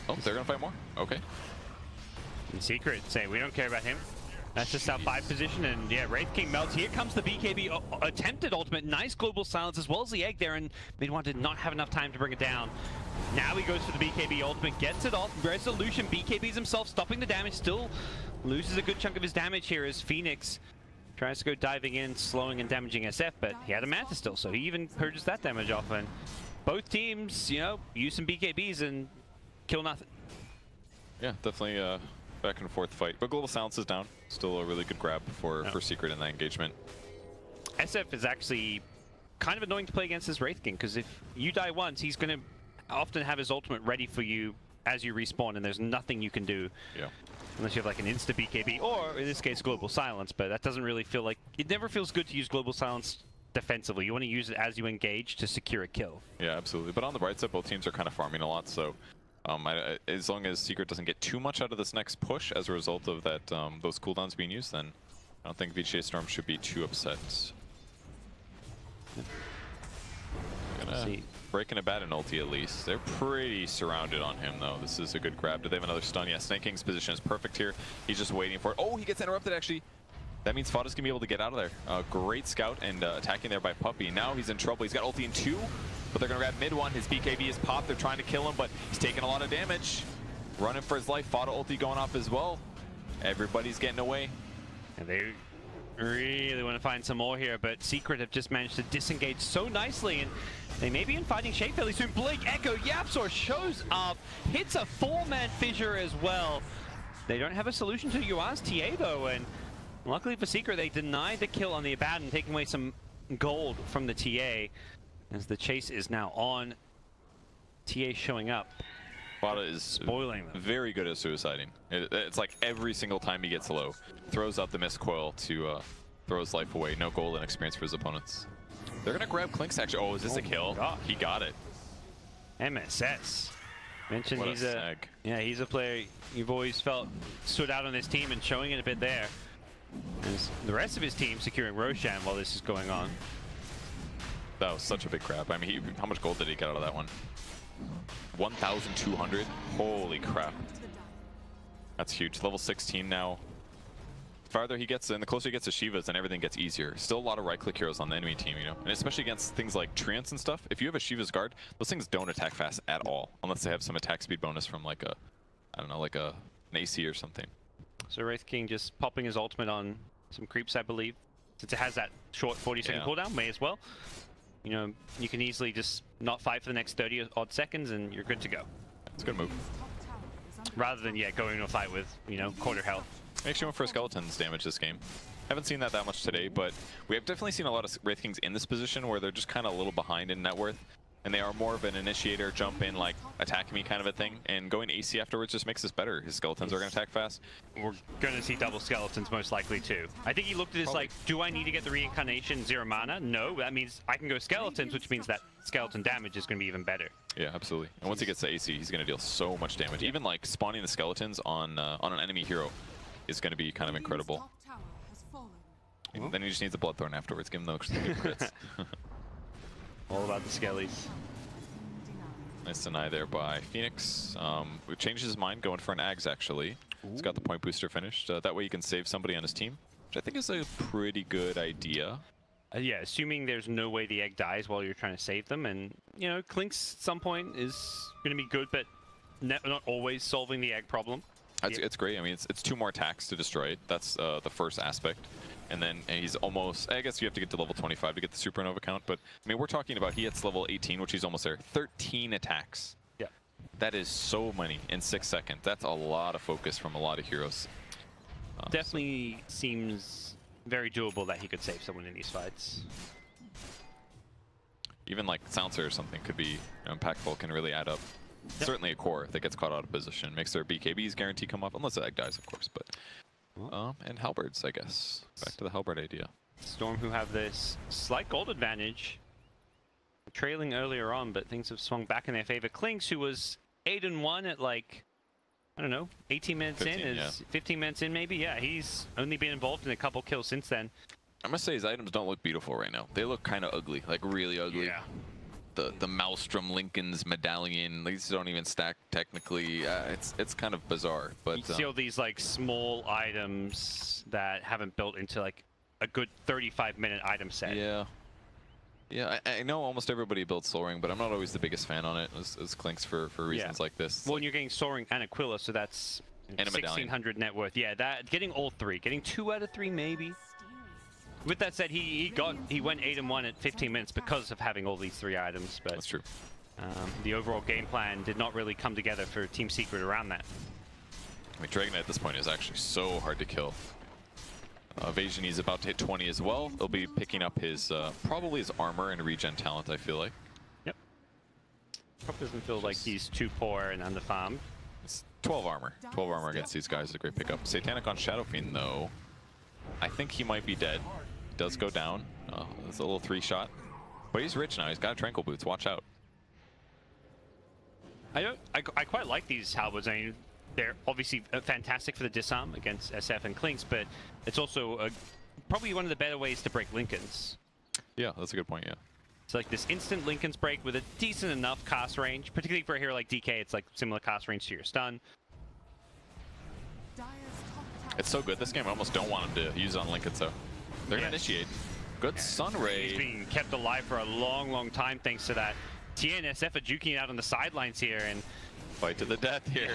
Oh, they're gonna fight more? Okay. In secret, say we don't care about him. That's just our 5 position, and yeah, Wraith King melts. Here comes the BKB attempted ultimate. Nice global silence as well as the egg there, and Mid-1 did not have enough time to bring it down. Now he goes for the BKB ultimate, gets it off. Resolution, BKBs himself, stopping the damage, still loses a good chunk of his damage here as Phoenix tries to go diving in, slowing and damaging SF, but he had a Manta still, so he even purges that damage off, and both teams, you know, use some BKBs and kill nothing. Yeah, definitely back and forth fight, but global silence is down. Still a really good grab for Secret in that engagement. SF is actually kind of annoying to play against this Wraith King, because if you die once, he's going to often have his ultimate ready for you as you respawn, and there's nothing you can do. Yeah. Unless you have like an insta BKB, or in this case, global silence, but that doesn't really feel like, it never feels good to use global silence defensively. You want to use it as you engage to secure a kill. Yeah, absolutely. But on the bright side, both teams are kind of farming a lot, so as long as Secret doesn't get too much out of this next push as a result of that those cooldowns being used, then I don't think VGJ Storm should be too upset. Gonna breaking a bat and ulti at least. They're pretty surrounded on him though. This is a good grab. Do they have another stun? Yeah, Snake King's position is perfect here. He's just waiting for it. Oh, he gets interrupted actually. That means FATA's gonna be able to get out of there. Great scout and attacking there by Puppey. Now he's in trouble. He's got ulti in 2. But they're going to grab Mid-1. His BKB is popped. They're trying to kill him, but he's taking a lot of damage. Running for his life. FATA ulti going off as well. Everybody's getting away. And they really want to find some more here, but Secret have just managed to disengage so nicely, and they may be in fighting shape fairly soon. Blink Echo, YapzOr shows up, hits a 4-man fissure as well. They don't have a solution to Yuan's TA though, and luckily for Secret, they denied the kill on the Abaddon, taking away some gold from the TA. As the chase is now on, TA showing up. FATA is spoiling them. Very good at suiciding. It's like every single time he gets low, throws out the mist coil to throw his life away. No golden experience for his opponents. They're gonna grab Clinks actually. Oh, is this a kill? God. He got it. MSS. Mentioned he's a player you've always felt stood out on this team and showing it a bit there. As the rest of his team securing Roshan while this is going on. That was such a big grab. I mean, how much gold did he get out of that one? 1,200? Holy crap. That's huge. Level 16 now. The farther he gets and the closer he gets to Shivas, then everything gets easier. Still a lot of right-click heroes on the enemy team, you know? And especially against things like Trinks and stuff. If you have a Shiva's guard, those things don't attack fast at all. Unless they have some attack speed bonus from like a, I don't know, like an AC or something. So Wraith King just popping his ultimate on some creeps, I believe. Since it has that short 40-second cooldown, may as well. You know, you can easily just not fight for the next 30-odd seconds and you're good to go. It's a good move. Rather than, going into a fight with, you know, quarter health. Makes you went for Skeleton's damage this game. Haven't seen that much today, but we have definitely seen a lot of Wraith Kings in this position where they're just kind of a little behind in net worth. And they are more of an initiator, jump in, like, attack me kind of a thing. And going AC afterwards just makes us better. His Skeletons are going to attack fast. We're going to see double Skeletons most likely too. I think he looked at this like, do I need to get the reincarnation 0 mana? No, that means I can go Skeletons, which means that Skeleton damage is going to be even better. Yeah, absolutely. And once he gets to AC, he's going to deal so much damage. Even like spawning the Skeletons on an enemy hero is going to be kind of incredible. And then he just needs a Bloodthorn afterwards. Give him those crits. All about the skellies. Nice deny there by Phoenix. We changed his mind going for an Ags actually. Ooh. He's got the point booster finished. That way he can save somebody on his team, which I think is a pretty good idea. Yeah, assuming there's no way the egg dies while you're trying to save them. And, you know, Clinks at some point is going to be good, but not always solving the egg problem. It's great. I mean, it's 2 more attacks to destroy it. That's the first aspect. And then he's almost, I guess you have to get to level 25 to get the Supernova count, but I mean, we're talking about he hits level 18, which he's almost there. 13 attacks. Yeah. That is so many in 6 seconds. That's a lot of focus from a lot of heroes. Definitely seems very doable that he could save someone in these fights. Even like Silencer or something could be impactful, can really add up. Yep. Certainly a core that gets caught out of position. Makes their BKBs guarantee come off, unless the egg dies, of course, but... and Halberds, I guess. Back to the Halberd idea. Storm, who have this slight gold advantage, trailing earlier on, but things have swung back in their favor. Clinks, who was 8-1 at like, I don't know, 18 minutes 15, 15 minutes in maybe. Yeah, he's only been involved in a couple kills since then. I must say his items don't look beautiful right now. They look kind of ugly, like really ugly. Yeah. the Maelstrom Lincoln's medallion. These don't even stack technically. It's kind of bizarre. But you see all these like small items that haven't built into like a good 35-minute item set. Yeah. Yeah, I know almost everybody builds Soul Ring, but I'm not always the biggest fan on it as Clinks for reasons like this. Well, and you're getting Soul Ring and Aquila, so that's 1,600 net worth. Yeah, that getting all three, getting 2 out of 3 maybe. With that said, he went 8-1 at 15 minutes because of having all these 3 items. But that's true. The overall game plan did not really come together for Team Secret around that. I mean, Dragon Knight at this point is actually so hard to kill. Evasion, he's about to hit 20 as well. He'll be picking up his probably his armor and regen talent, I feel like. Yep. Probably doesn't feel like he's too poor and underfarmed. It's 12 armor. 12 armor against these guys is a great pickup. Satanic on Shadow Fiend, though. I think he might be dead. Does go down. It's a little 3-shot. But he's rich now. He's got Tranquil Boots. Watch out. I quite like these halberds. I mean, they're obviously fantastic for the disarm against SF and Clinks, but it's also probably one of the better ways to break Lincolns. Yeah, that's a good point, yeah. It's like this instant Lincoln's break with a decent enough cast range, particularly for a hero like DK, it's like similar cast range to your stun. It's so good this game, I almost don't want him to use it on Lincoln, so they're going to initiate. Good Sun Ray. He's being kept alive for a long, long time thanks to that. TA and SF are juking out on the sidelines here, and fight to the death here.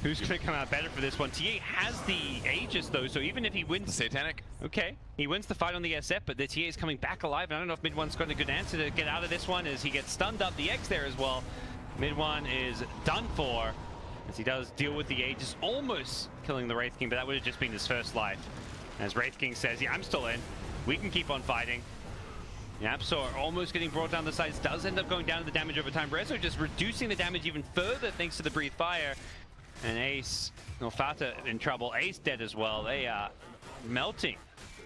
Who's going to come out better for this one? TA has the Aegis though, so even if he wins... The Satanic? Okay, he wins the fight on the SF, but the TA is coming back alive, and I don't know if Mid-One's got a good answer to get out of this one as he gets stunned up. The X there as well. Mid-One is done for as he does deal with the Aegis, almost killing the Wraith King, but that would have just been his first life. As Wraith King says, yeah, I'm still in. We can keep on fighting. YapzOr almost getting brought down the sides, does end up going down to the damage over time. Rezo just reducing the damage even further thanks to the Breathe Fire. And Ace, no, FATA in trouble. Ace dead as well. They are melting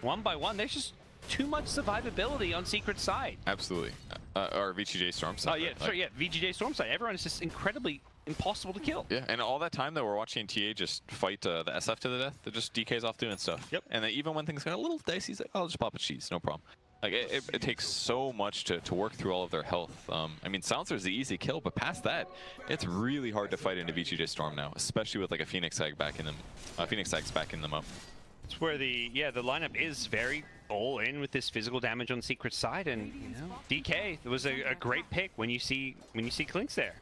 one by one. There's just too much survivability on Secret's side. Absolutely. Or VGJ Storm side. Oh yeah, right? sorry, yeah, VGJ Storm side. Everyone is just incredibly impossible to kill. Yeah, and all that time that we're watching TA just fight the SF to the death, they're just DK's off doing stuff. Yep. And then even when things get a little dicey, he's like, I'll just pop a cheese, no problem. Like, it takes so much to work through all of their health. I mean, Silencer's the easy kill, but past that, it's really hard to fight into VGJ Storm now, especially with like a Phoenix Hag backing them. Phoenix Hag's backing them up. It's where the lineup is very all in with this physical damage on Secret's side, and you know, DK was a great pick when you see Clinks there.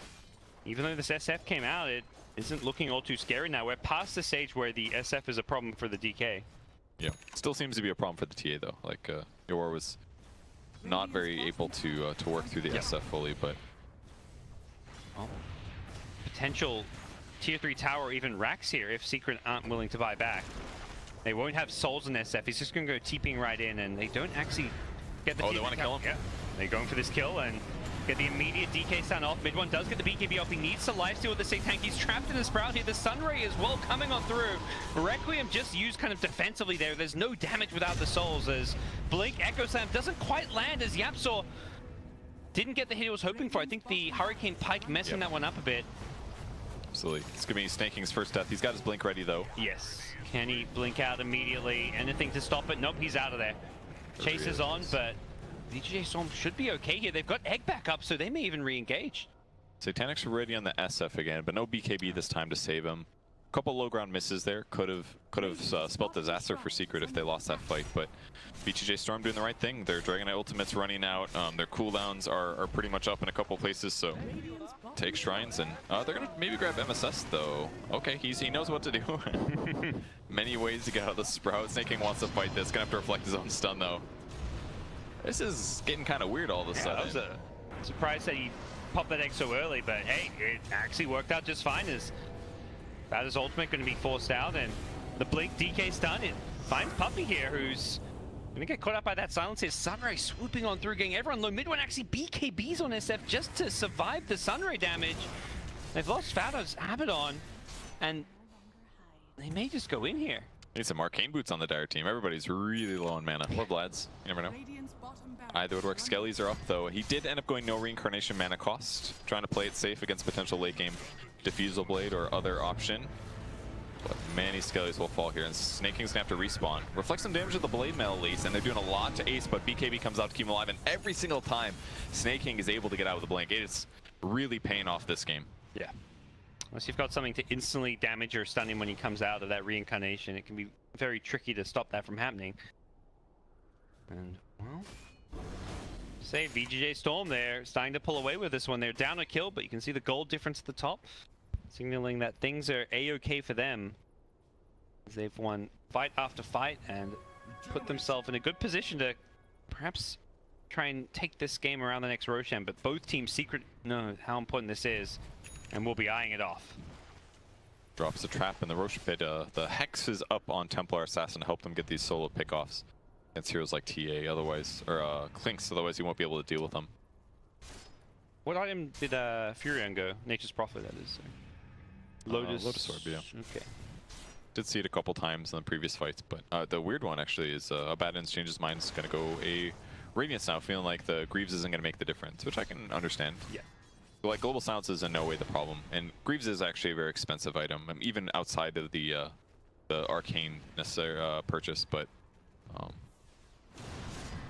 Even though this SF came out, it isn't looking all too scary now. We're past the stage where the SF is a problem for the DK. Yeah, still seems to be a problem for the TA though. Like YapzOr was not very able to work through the SF fully, but potential tier 3 tower, even racks here if Secret aren't willing to buy back. They won't have souls in SF. He's just going to go TPing right in, and they don't actually get the. Oh, they want to kill him. Yeah, they're going for this kill and get the immediate DK stun off. Mid-One does get the BKB off. He needs to lifesteal with the Satanic. He's trapped in the Sprout here. The Sunray as well coming on through. Requiem just used kind of defensively there. There's no damage without the souls as Blink Echo Slam doesn't quite land as YapzOr didn't get the hit he was hoping for. I think the Hurricane Pike messing that one up a bit. Absolutely. It's going to be Snaking his first death. He's got his Blink ready though. Yes. Can he blink out immediately? Anything to stop it? Nope, he's out of there. Chases on, but VGJ Storm should be okay here. They've got Egg back up, so they may even re-engage. Satanic's ready on the SF again, but no BKB this time to save him. A couple low ground misses there. Could have spelled disaster for Secret if they lost that fight, but VGJ Storm doing the right thing. Their Dragon Knight ultimate's running out. Their cooldowns are pretty much up in a couple places, so take Shrines, and they're gonna maybe grab MSS though. Okay, he knows what to do. Many ways to get out of the Sprout. Snaking wants to fight this. Gonna have to reflect his own stun though. This is getting kind of weird all of a sudden. I was surprised that he popped that egg so early, but hey, it actually worked out just fine. As FATA's ultimate going to be forced out, and the Blink DK stun, it finds Puppey here, who's going to get caught up by that silence here. Sunray swooping on through, getting everyone low. Mid-One actually BKBs on SF just to survive the Sunray damage. They've lost FATA's Abaddon, and they may just go in here. Need some Arcane Boots on the Dire team. Everybody's really low on mana. Love lads. You never know. Either would work. Skellies are up though. He did end up going no reincarnation mana cost, trying to play it safe against potential late game Diffusal Blade or other option. But many skellies will fall here, and Snake King's gonna have to respawn. Reflect some damage with the Blade Mail at least, and they're doing a lot to Ace, but BKB comes out to keep him alive, and every single time Snake King is able to get out with the Blink, it's really paying off this game. Yeah. Unless you've got something to instantly damage or stun him when he comes out of that reincarnation, it can be very tricky to stop that from happening. And, well, say VGJ Storm there, starting to pull away with this one. They're down a kill, but you can see the gold difference at the top, signaling that things are a-okay for them. They've won fight after fight and put themselves in a good position to perhaps try and take this game around the next Roshan, but both teams know how important this is, and we'll be eyeing it off. Drops a trap in the Rosh pit. The Hex is up on Templar Assassin to help them get these solo pickoffs against heroes like TA, otherwise, or Clinks, otherwise you won't be able to deal with them. What item did Furion go? Nature's Prophet, that is. Lotus Orb, yeah. Okay. Did see it a couple times in the previous fights, but the weird one actually is Abaddon's changed his mind. Is going to go a Radiance now, feeling like the Greaves isn't going to make the difference, which I can understand. Yeah. But like Global Silence is in no way the problem, and Greaves is actually a very expensive item, even outside of the arcane necessary purchase. But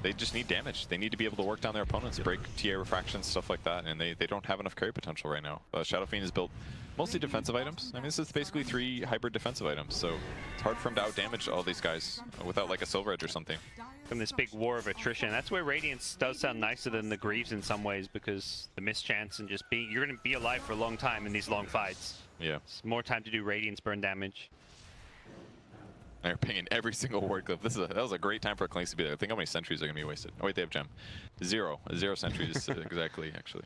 they just need damage. They need to be able to work down their opponents, break TA refractions, stuff like that, and they don't have enough carry potential right now. Shadow Fiend is built mostly defensive items. I mean, this is basically 3 hybrid defensive items, so it's hard for him to out-damage all these guys without like a Silver Edge or something. From this big war of attrition, that's where Radiance does sound nicer than the Greaves in some ways, because the mischance and just you're going to be alive for a long time in these long fights. Yeah. It's more time to do Radiance burn damage. They're pinging every single ward clip. That was a great time for Clinks to be there. Think how many sentries are going to be wasted. Oh wait, they have gem. 0 sentries exactly, actually.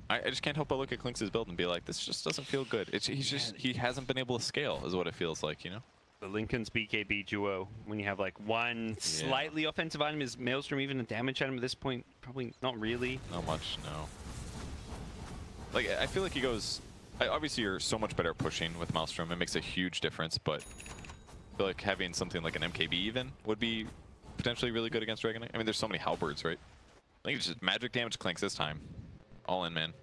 I just can't help but look at Clinks' build and be like, this just doesn't feel good. He hasn't been able to scale, is what it feels like, you know? The Lincoln's BKB duo, when you have like one slightly offensive item, is Maelstrom even a damage item at this point? Probably not really. Not much, no. Like, I feel like he goes... obviously, you're so much better at pushing with Maelstrom. It makes a huge difference, but I feel like having something like an MKB even would be potentially really good against Dragon Knight. I mean, there's so many halberds, right? I think it's just magic damage Clinks this time. All in, man.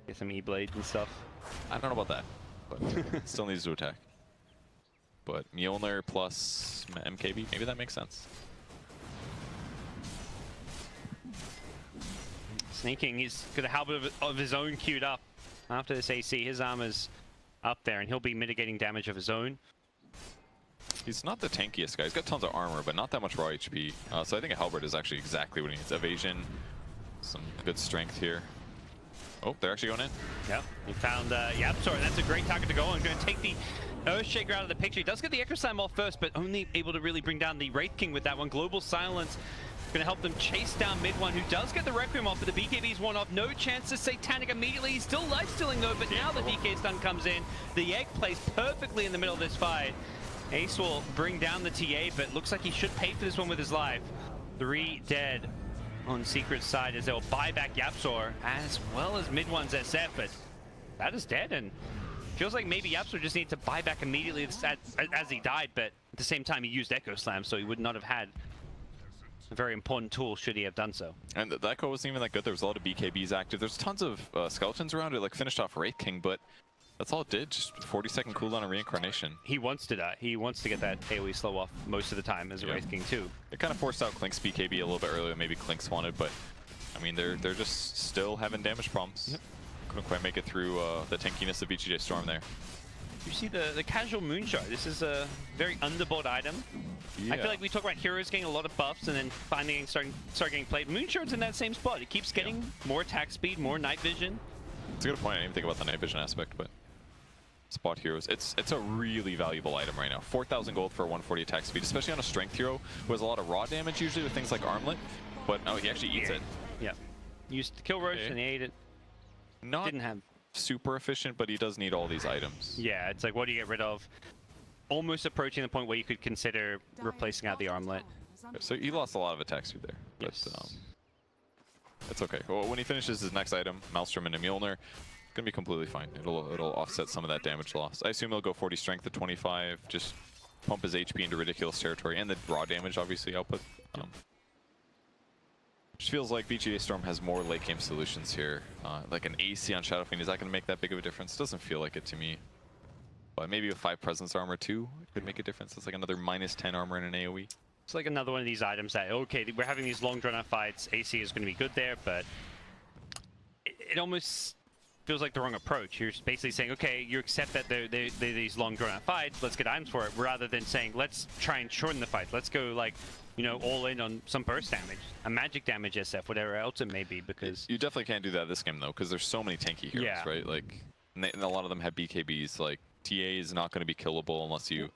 Get some E-Blades and stuff. I don't know about that, but still needs to attack. But Mjolnir plus MKB, maybe that makes sense. Sneaking, he's got a halberd of his own queued up. After this AC, his armor's up there, and he'll be mitigating damage of his own. He's not the tankiest guy. He's got tons of armor, but not that much raw HP. So I think a halberd is actually exactly what he needs. Evasion, some good strength here. Oh, they're actually going in. Yep, he found YapzOr, and that's a great target to go on. Going to take the Earthshaker out of the picture. He does get the Echo Slam off first, but only able to really bring down the Wraith King with that one. Global Silence going to help them chase down mid one, who does get the Requiem off, but the BKB's one off. No chance to Satanic immediately. He's still life-stealing though, but now the DK stun comes in. The egg plays perfectly in the middle of this fight. Ace will bring down the TA, but looks like he should pay for this one with his life. 3 dead on Secret's side as they'll buy back YapzOr as well as mid one's SF, but that is dead, and feels like maybe YapzOr just needs to buy back immediately as he died, but at the same time he used Echo Slam, so he would not have had a very important tool should he have done so. And the Echo wasn't even that good. There was a lot of BKBs active. There's tons of skeletons around it, like finished off Wraith King, but that's all it did, just 40-second cooldown on Reincarnation. He wants to die. He wants to get that AoE slow off most of the time as a Wraith King too. It kind of forced out Clink's BKB a little bit earlier than maybe Clinks wanted, but I mean, they're just still having damage problems. Yep. Couldn't quite make it through the tankiness of VGJ Storm there. You see the casual Moonshot. This is a very underbought item. Yeah. I feel like we talk about heroes getting a lot of buffs and then finally start getting played. Moonshot's in that same spot. It keeps getting more attack speed, more night vision. It's a good point. I didn't even think about the night vision aspect, but spot heroes. It's a really valuable item right now. 4,000 gold for 140 attack speed, especially on a strength hero who has a lot of raw damage usually with things like Armlet. But oh, he actually eats it. Yeah. Used to kill Roche and he ate it. Didn't have super efficient, but he does need all these items. Yeah, it's like, what do you get rid of? Almost approaching the point where you could consider replacing out the Armlet. So he lost a lot of attack speed there. Yes. But it's okay. Well, when he finishes his next item, Maelstrom and a Mjolnir, gonna be completely fine. It'll offset some of that damage loss. I assume he'll go 40 strength at 25, just pump his HP into ridiculous territory, and the raw damage obviously output. Just feels like VGJ Storm has more late game solutions here. Like an AC on Shadow Fiend, is that gonna make that big of a difference? Doesn't feel like it to me. But maybe with 5 presence armor too, it could make a difference. It's like another -10 armor in an AoE. It's like another one of these items that, okay, we're having these long drawn-out fights. AC is going to be good there, but it almost feels like the wrong approach. You're basically saying, okay, you accept that they're these long drawn-out fights. Let's get items for it, rather than saying, let's try and shorten the fight. Let's go like, you know, all in on some burst damage, a magic damage SF, whatever else it may be. Because you definitely can't do that this game though, because there's so many tanky heroes, right? Like, and a lot of them have BKBs. Like TA is not going to be killable unless you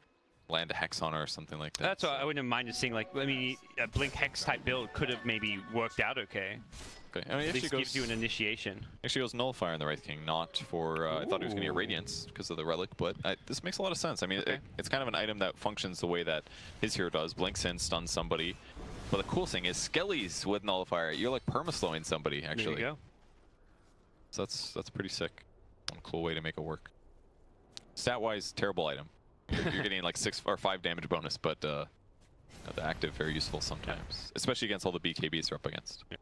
land a Hex on her or something like that. That's why I wouldn't have minded seeing, like, I mean, a Blink Hex type build could have maybe worked out okay. Okay, I mean, at least gives you an initiation. Actually goes Nullifier in the Wraith King, not for, I thought it was going to get Radiance because of the Relic, but this makes a lot of sense. I mean, it's kind of an item that functions the way that his hero does, blinks in, stuns somebody. But the cool thing is, Skellies with Nullifier, you're like perma-slowing somebody, actually. There you go. So that's pretty sick. A cool way to make it work. Stat-wise, terrible item. You're getting like 6 or 5 damage bonus, but the active very useful sometimes, especially against all the BKBs they're up against. Yeah.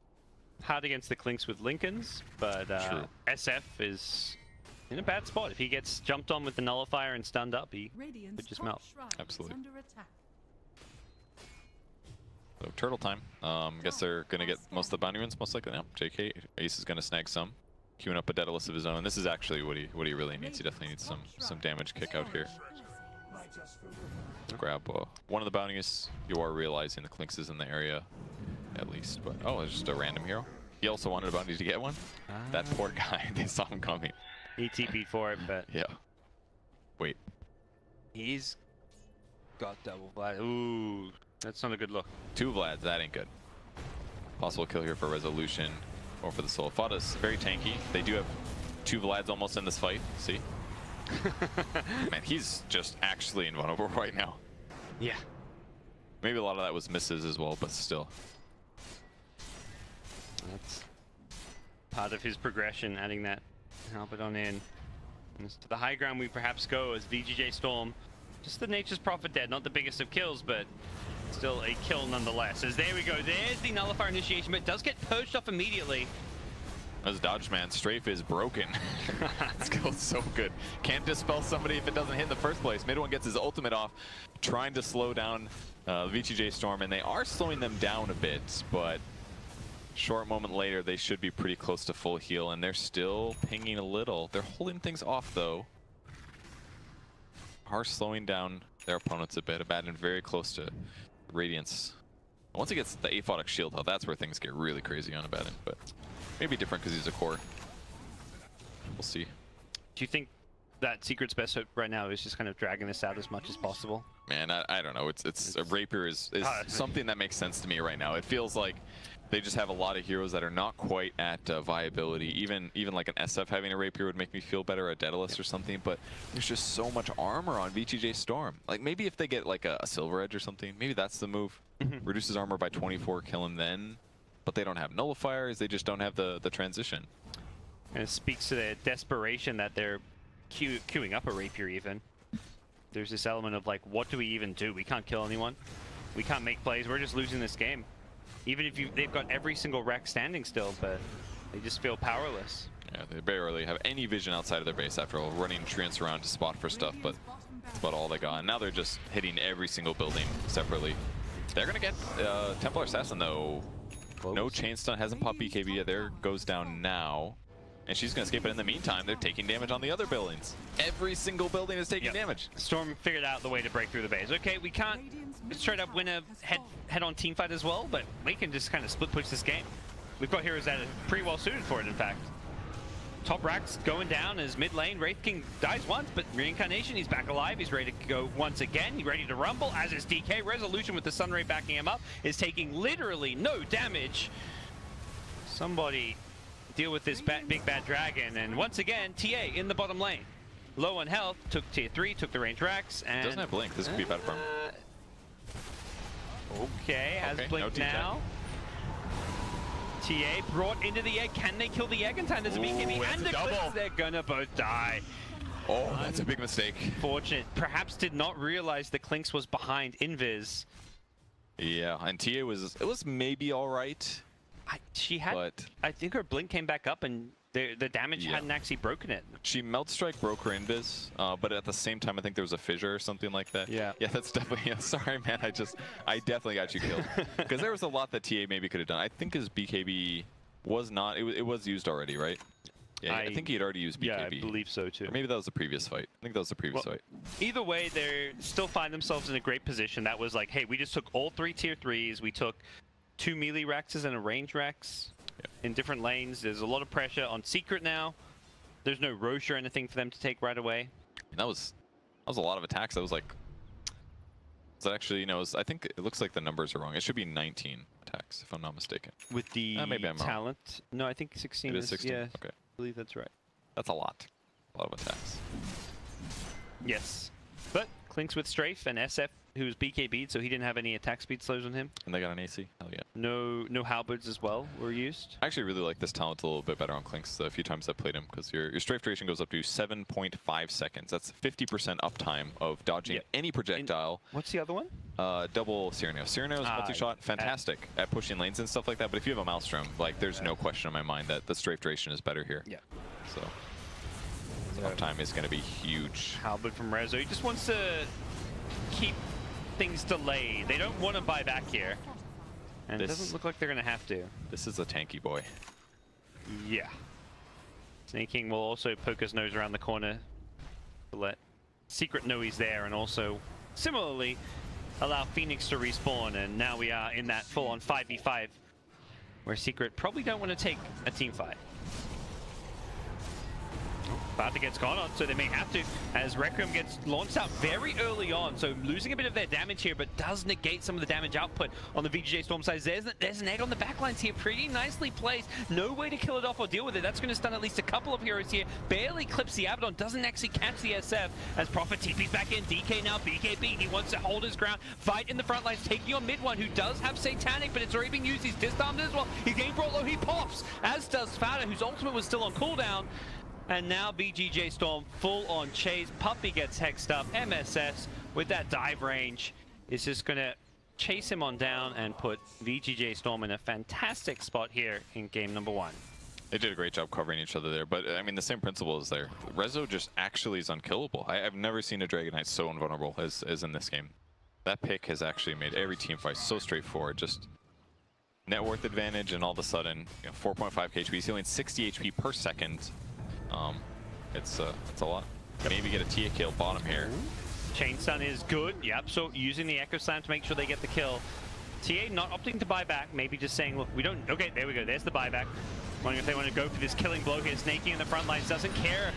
Hard against the Clinks with Lincolns, but SF is in a bad spot. If he gets jumped on with the Nullifier and stunned up, he could just melt. Absolutely. So turtle time. Guess they're gonna get most of the bounty runes most likely now. JK Ace is gonna snag some, queuing up a Daedalus of his own. This is actually what he really needs. He definitely needs some damage kick out here. Grab one of the bounties. You are realizing the Clinks is in the area, at least. But oh, it's just a random hero. He also wanted a bounty to get one. That poor guy. They saw him coming. He TP'd for it, but yeah. Wait. He's got double Vlad. Ooh, that's not a good look. 2 Vlads. That ain't good. Possible kill here for Resolution or for the Soul. FATA's very tanky. They do have 2 Vlads almost in this fight. See? Man, he's just actually invulnerable right now. Yeah. Maybe a lot of that was misses as well, but still. That's part of his progression, adding that Halberdon in. And to the high ground we perhaps go as VGJ Storm. Just the Nature's Prophet dead, not the biggest of kills, but still a kill nonetheless. As there we go, there's the Nullifier initiation, but it does get purged off immediately. As Dodge Man, Strafe is broken. This goes so good. Can't dispel somebody if it doesn't hit in the first place. Mid one gets his ultimate off, trying to slow down VGJ Storm, and they are slowing them down a bit, but short moment later, they should be pretty close to full heal, and they're still pinging a little. They're holding things off, though. Are slowing down their opponents a bit. Abaddon very close to Radiance. Once he gets the aphotic shield health, that's where things get really crazy on Abaddon, but maybe different because he's a core. We'll see. Do you think that Secret's best hope right now is just kind of dragging this out as much as possible? Man, I don't know. It's a Rapier is something that makes sense to me right now. It feels like they just have a lot of heroes that are not quite at viability. Even like an SF having a Rapier would make me feel better, a Daedalus or something, but there's just so much armor on VGJ Storm. Like maybe if they get like a Silver Edge or something, maybe that's the move. Reduces armor by 24, kill him then. But they don't have nullifiers, they just don't have the transition. And it speaks to the desperation that they're queuing up a Rapier even. There's this element of like, what do we even do? We can't kill anyone. We can't make plays, we're just losing this game. Even if they've got every single rack standing still, but they just feel powerless. Yeah, they barely have any vision outside of their base after all, running treants around to spot for stuff, but that's about all they got. And now they're just hitting every single building separately. They're gonna get Templar Assassin though. Close. No chain stun, hasn't popped BKB yet. There goes down now. And she's gonna escape, but in the meantime, they're taking damage on the other buildings. Every single building is taking damage. Storm figured out the way to break through the base. Okay, we can't straight up win a head-on team fight as well, but we can just kind of split push this game. We've got heroes that are pretty well suited for it, in fact. Top racks going down as mid lane. Wraith King dies once, but Reincarnation, he's back alive. He's ready to go once again. He's ready to rumble, as is DK. Resolution with the Sunray backing him up is taking literally no damage. Somebody deal with this big bad dragon, and once again, TA in the bottom lane. Low on health, took tier 3, took the range racks, and doesn't have blink. This could be bad for him. Okay, has blink no now. TA brought into the egg. Can they kill the egg in time? There's a BKB and a double. They're gonna both die. Oh, that's a big mistake. Fortunate. Perhaps did not realize the Clinks was behind Invis. Yeah, and TA was maybe all right. She had, I think her blink came back up and The damage hadn't actually broken it. She Melt Strike broke her invis, but at the same time, I think there was a fissure or something like that. Yeah. Yeah, that's definitely. Yeah, sorry, man. I definitely got you killed because there was a lot that TA maybe could have done. I think his BKB was not. It was used already, right? Yeah, I think he had already used BKB. Yeah, I believe so too. Or maybe that was the previous fight. I think that was the previous fight. Either way, they still find themselves in a great position. That was like, hey, we just took all 3 tier 3s. We took 2 melee Rexes and a range Rex in different lanes. There's a lot of pressure on Secret now. There's no Roche or anything for them to take right away. And that was a lot of attacks. That was like, is that actually, I think it looks like the numbers are wrong. It should be 19 attacks, if I'm not mistaken. With the maybe I'm talent? wrong. No, I think 16 is 16? Yeah, okay. I believe that's right. That's a lot. A lot of attacks. Yes. But Clinks with Strafe and SF, who's BKB'd, so he didn't have any attack speed slows on him. And they got an AC? Hell yeah. No halberds as well were used. I actually really like this talent a little bit better on Clinks the few times I played him, because your strafe duration goes up to 7.5 seconds. That's 50% uptime of dodging any projectile. What's the other one? Double Cyrano. Cyrano's multi-shot, fantastic at pushing lanes and stuff like that, but if you have a Maelstrom, like, there's no question in my mind that the strafe duration is better here. Yeah. So uptime is going to be huge. Halberd from Rezo. He just wants to keep things delayed. They don't want to buy back here. And it doesn't look like they're going to have to. This is a tanky boy. Yeah. Snaking will also poke his nose around the corner to let Secret know he's there, and also similarly allow Phoenix to respawn. And now we are in that full-on 5v5 where Secret probably don't want to take a team fight. FATA gets gone on, so they may have to, as Requiem gets launched out very early on, so losing a bit of their damage here, but does negate some of the damage output on the VGJ Storm side. There's an egg on the backlines here, pretty nicely placed. No way to kill it off or deal with it. That's going to stun at least a couple of heroes here. Barely clips the Abaddon, doesn't actually catch the SF, as Prophet TP's back in. DK now BKB, he wants to hold his ground, fight in the front lines, taking on mid one, who does have Satanic, but it's already being used. He's disarmed as well. He's getting brought low, he pops, as does FATA, whose ultimate was still on cooldown. And now VGJ Storm full on chase. Puppey gets hexed up. MSS with that dive range is just going to chase him on down and put VGJ Storm in a fantastic spot here in game number 1. They did a great job covering each other there, but I mean, the same principle is there. Rezo just actually is unkillable. I've never seen a Dragon Knight so invulnerable as in this game. That pick has actually made every team fight so straightforward. Just net worth advantage, and all of a sudden, 4.5 HP, he's healing 60 HP per second. It's a lot. Maybe get a Tia kill bottom here. Chain stun is good. Yep, so using the Echo Slam to make sure they get the kill. TA not opting to buy back, maybe just saying, look, we don't... Okay, there we go. There's the buyback. Wondering if they want to go for this killing blow here. Snaking in the front lines, doesn't care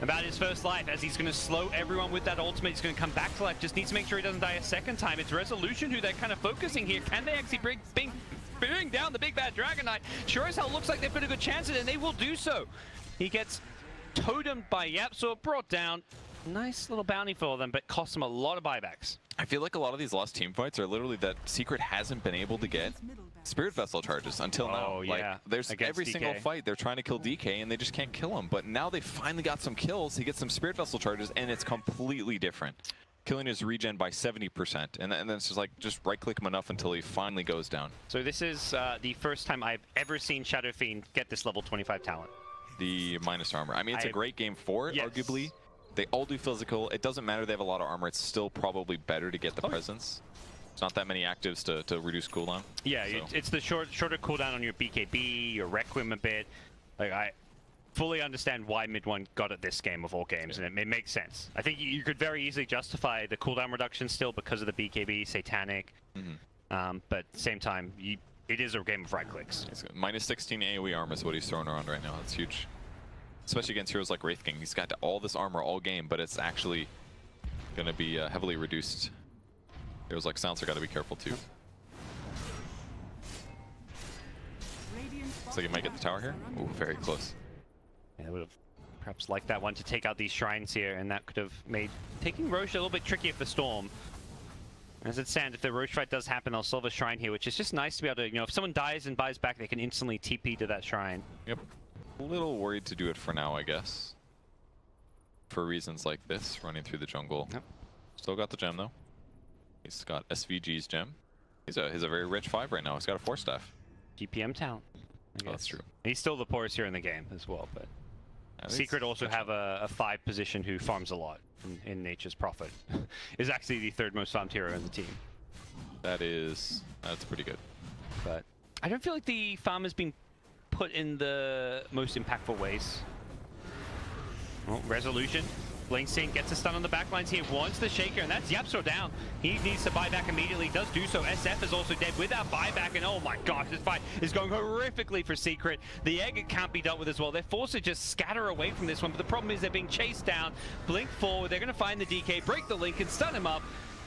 about his first life, as he's going to slow everyone with that ultimate. He's going to come back to life. Just needs to make sure he doesn't die a second time. It's Resolution who they're kind of focusing here. Can they actually bring down the big bad Dragon Knight? Sure as hell looks like they've got a good chance at it, and they will do so. He gets totemed by YapzOr, brought down. Nice little bounty for them, but costs them a lot of buybacks. I feel like a lot of these lost team fights are literally that Secret hasn't been able to get Spirit Vessel charges until now. Like, there's every single fight they're trying to kill DK and they just can't kill him. But now they finally got some kills. He gets some Spirit Vessel charges and it's completely different. Killing his regen by 70%, and then it's just like, just right-click him enough until he finally goes down. So this is the first time I've ever seen Shadow Fiend get this level 25 talent. The minus armor. I mean, it's a great game for it, arguably. They all do physical. It doesn't matter they have a lot of armor. It's still probably better to get the presence. It's not that many actives to reduce cooldown. Yeah, so. It's the shorter cooldown on your BKB, your Requiem a bit. Like, I fully understand why mid one got it this game of all games, and it makes sense. I think you could very easily justify the cooldown reduction still because of the BKB, Satanic. But at the same time, it is a game of right clicks. Minus 16 AoE armor is what he's throwing around right now. That's huge. Especially against heroes like Wraith King. He's got all this armor all game, but it's actually going to be heavily reduced. Heroes like Silencer got to be careful too. Looks like he might get the tower here. Ooh, very close. Yeah, would have perhaps liked that one to take out these shrines here, and that could have made taking Roche a little bit trickier for Storm. As it stands, if the Roche fight does happen, they'll still have a shrine here, which is just nice to be able to, if someone dies and buys back, they can instantly TP to that shrine. Yep. A little worried to do it for now, I guess. For reasons like this, running through the jungle. Yep. Still got the gem, though. He's got SVG's gem. He's a very rich 5 right now. He's got a 4 staff. GPM talent. Oh, that's true. He's still the poorest here in the game as well, but Secret also have a 5 position who farms a lot in Nature's Prophet. Is actually the 3rd most farmed hero in the team. That's pretty good. But I don't feel like the farm has been put in the most impactful ways. Oh, resolution. Blinksting gets a stun on the backlines here, wants the shaker, and that's YapzOr down. He needs to buy back immediately, does do so. SF is also dead without buyback, and oh my gosh, this fight is going horrifically for Secret. The egg can't be dealt with as well. They're forced to just scatter away from this one, but the problem is they're being chased down. Blink forward, they're going to find the DK, break the link, and stun him up,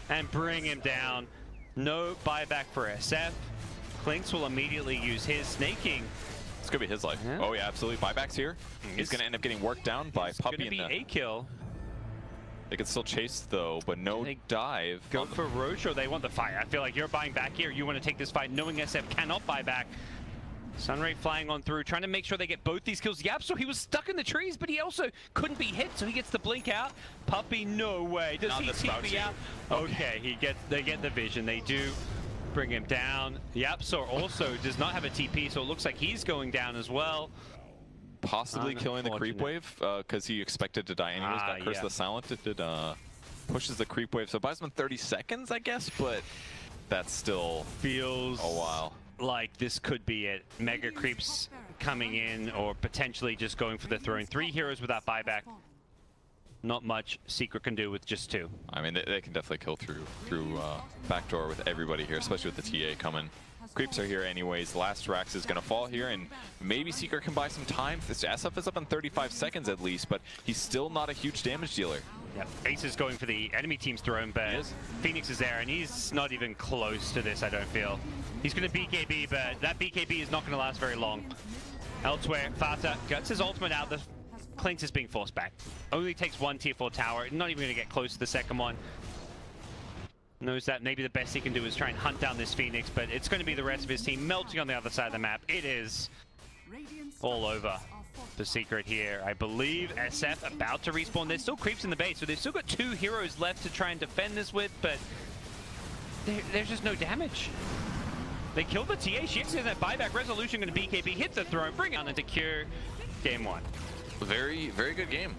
and bring him down. No buyback for SF. Clinks will immediately use his snaking. It's going to be his life. Yeah. Oh yeah, absolutely. Buybacks here. He's going to end up getting worked down by Puppey. It's going to be a kill. They can still chase though, but no dive. Go for Roach, or they want the fight. I feel like you're buying back here. You want to take this fight knowing SF cannot buy back. Sunray flying on through, trying to make sure they get both these kills. YapzOr, he was stuck in the trees, but he also couldn't be hit, so he gets the blink out. Puppey, no way. Does he TP out? Okay, they get the vision. They do bring him down. YapzOr also does not have a TP, so it looks like he's going down as well. Possibly killing the creep wave because he expected to die anyways. Got Curse the Silent. It pushes the creep wave, so it buys him 30 seconds, I guess, but that still feels a while. Like this could be it. Mega creeps coming in, or potentially just going for the throne. 3 heroes without buyback. Not much Secret can do with just 2. I mean, they can definitely kill through backdoor with everybody here, especially with the TA coming. Creeps are here anyways. Last Rax is going to fall here, and maybe Secret can buy some time. This SF is up in 35 seconds at least, but he's still not a huge damage dealer. Yep. Ace is going for the enemy team's throne, but Phoenix is there, and he's not even close to this, I don't feel. He's going to BKB, but that BKB is not going to last very long. Elsewhere, FATA gets his ultimate out. The Clinks is being forced back. Only takes 1 tier 4 tower, not even going to get close to the second one. Knows that maybe the best he can do is try and hunt down this Phoenix, but it's going to be the rest of his team melting on the other side of the map. It is all over the Secret here. I believe SF about to respawn. There's still creeps in the base, so they've still got 2 heroes left to try and defend this with, but there's just no damage. They killed the TA. She actually has that buyback. Resolution going to BKB, hit the throne, bring it on into Cure. Game 1. Very, very good game.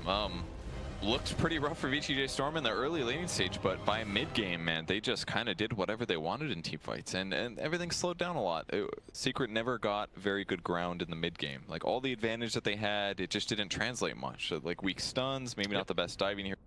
Looked pretty rough for VGJ Storm in the early laning stage, but by mid-game, man, they just kind of did whatever they wanted in team fights, and everything slowed down a lot. Secret never got very good ground in the mid-game. Like, all the advantage that they had, it just didn't translate much. So, like, weak stuns, maybe not the best diving here.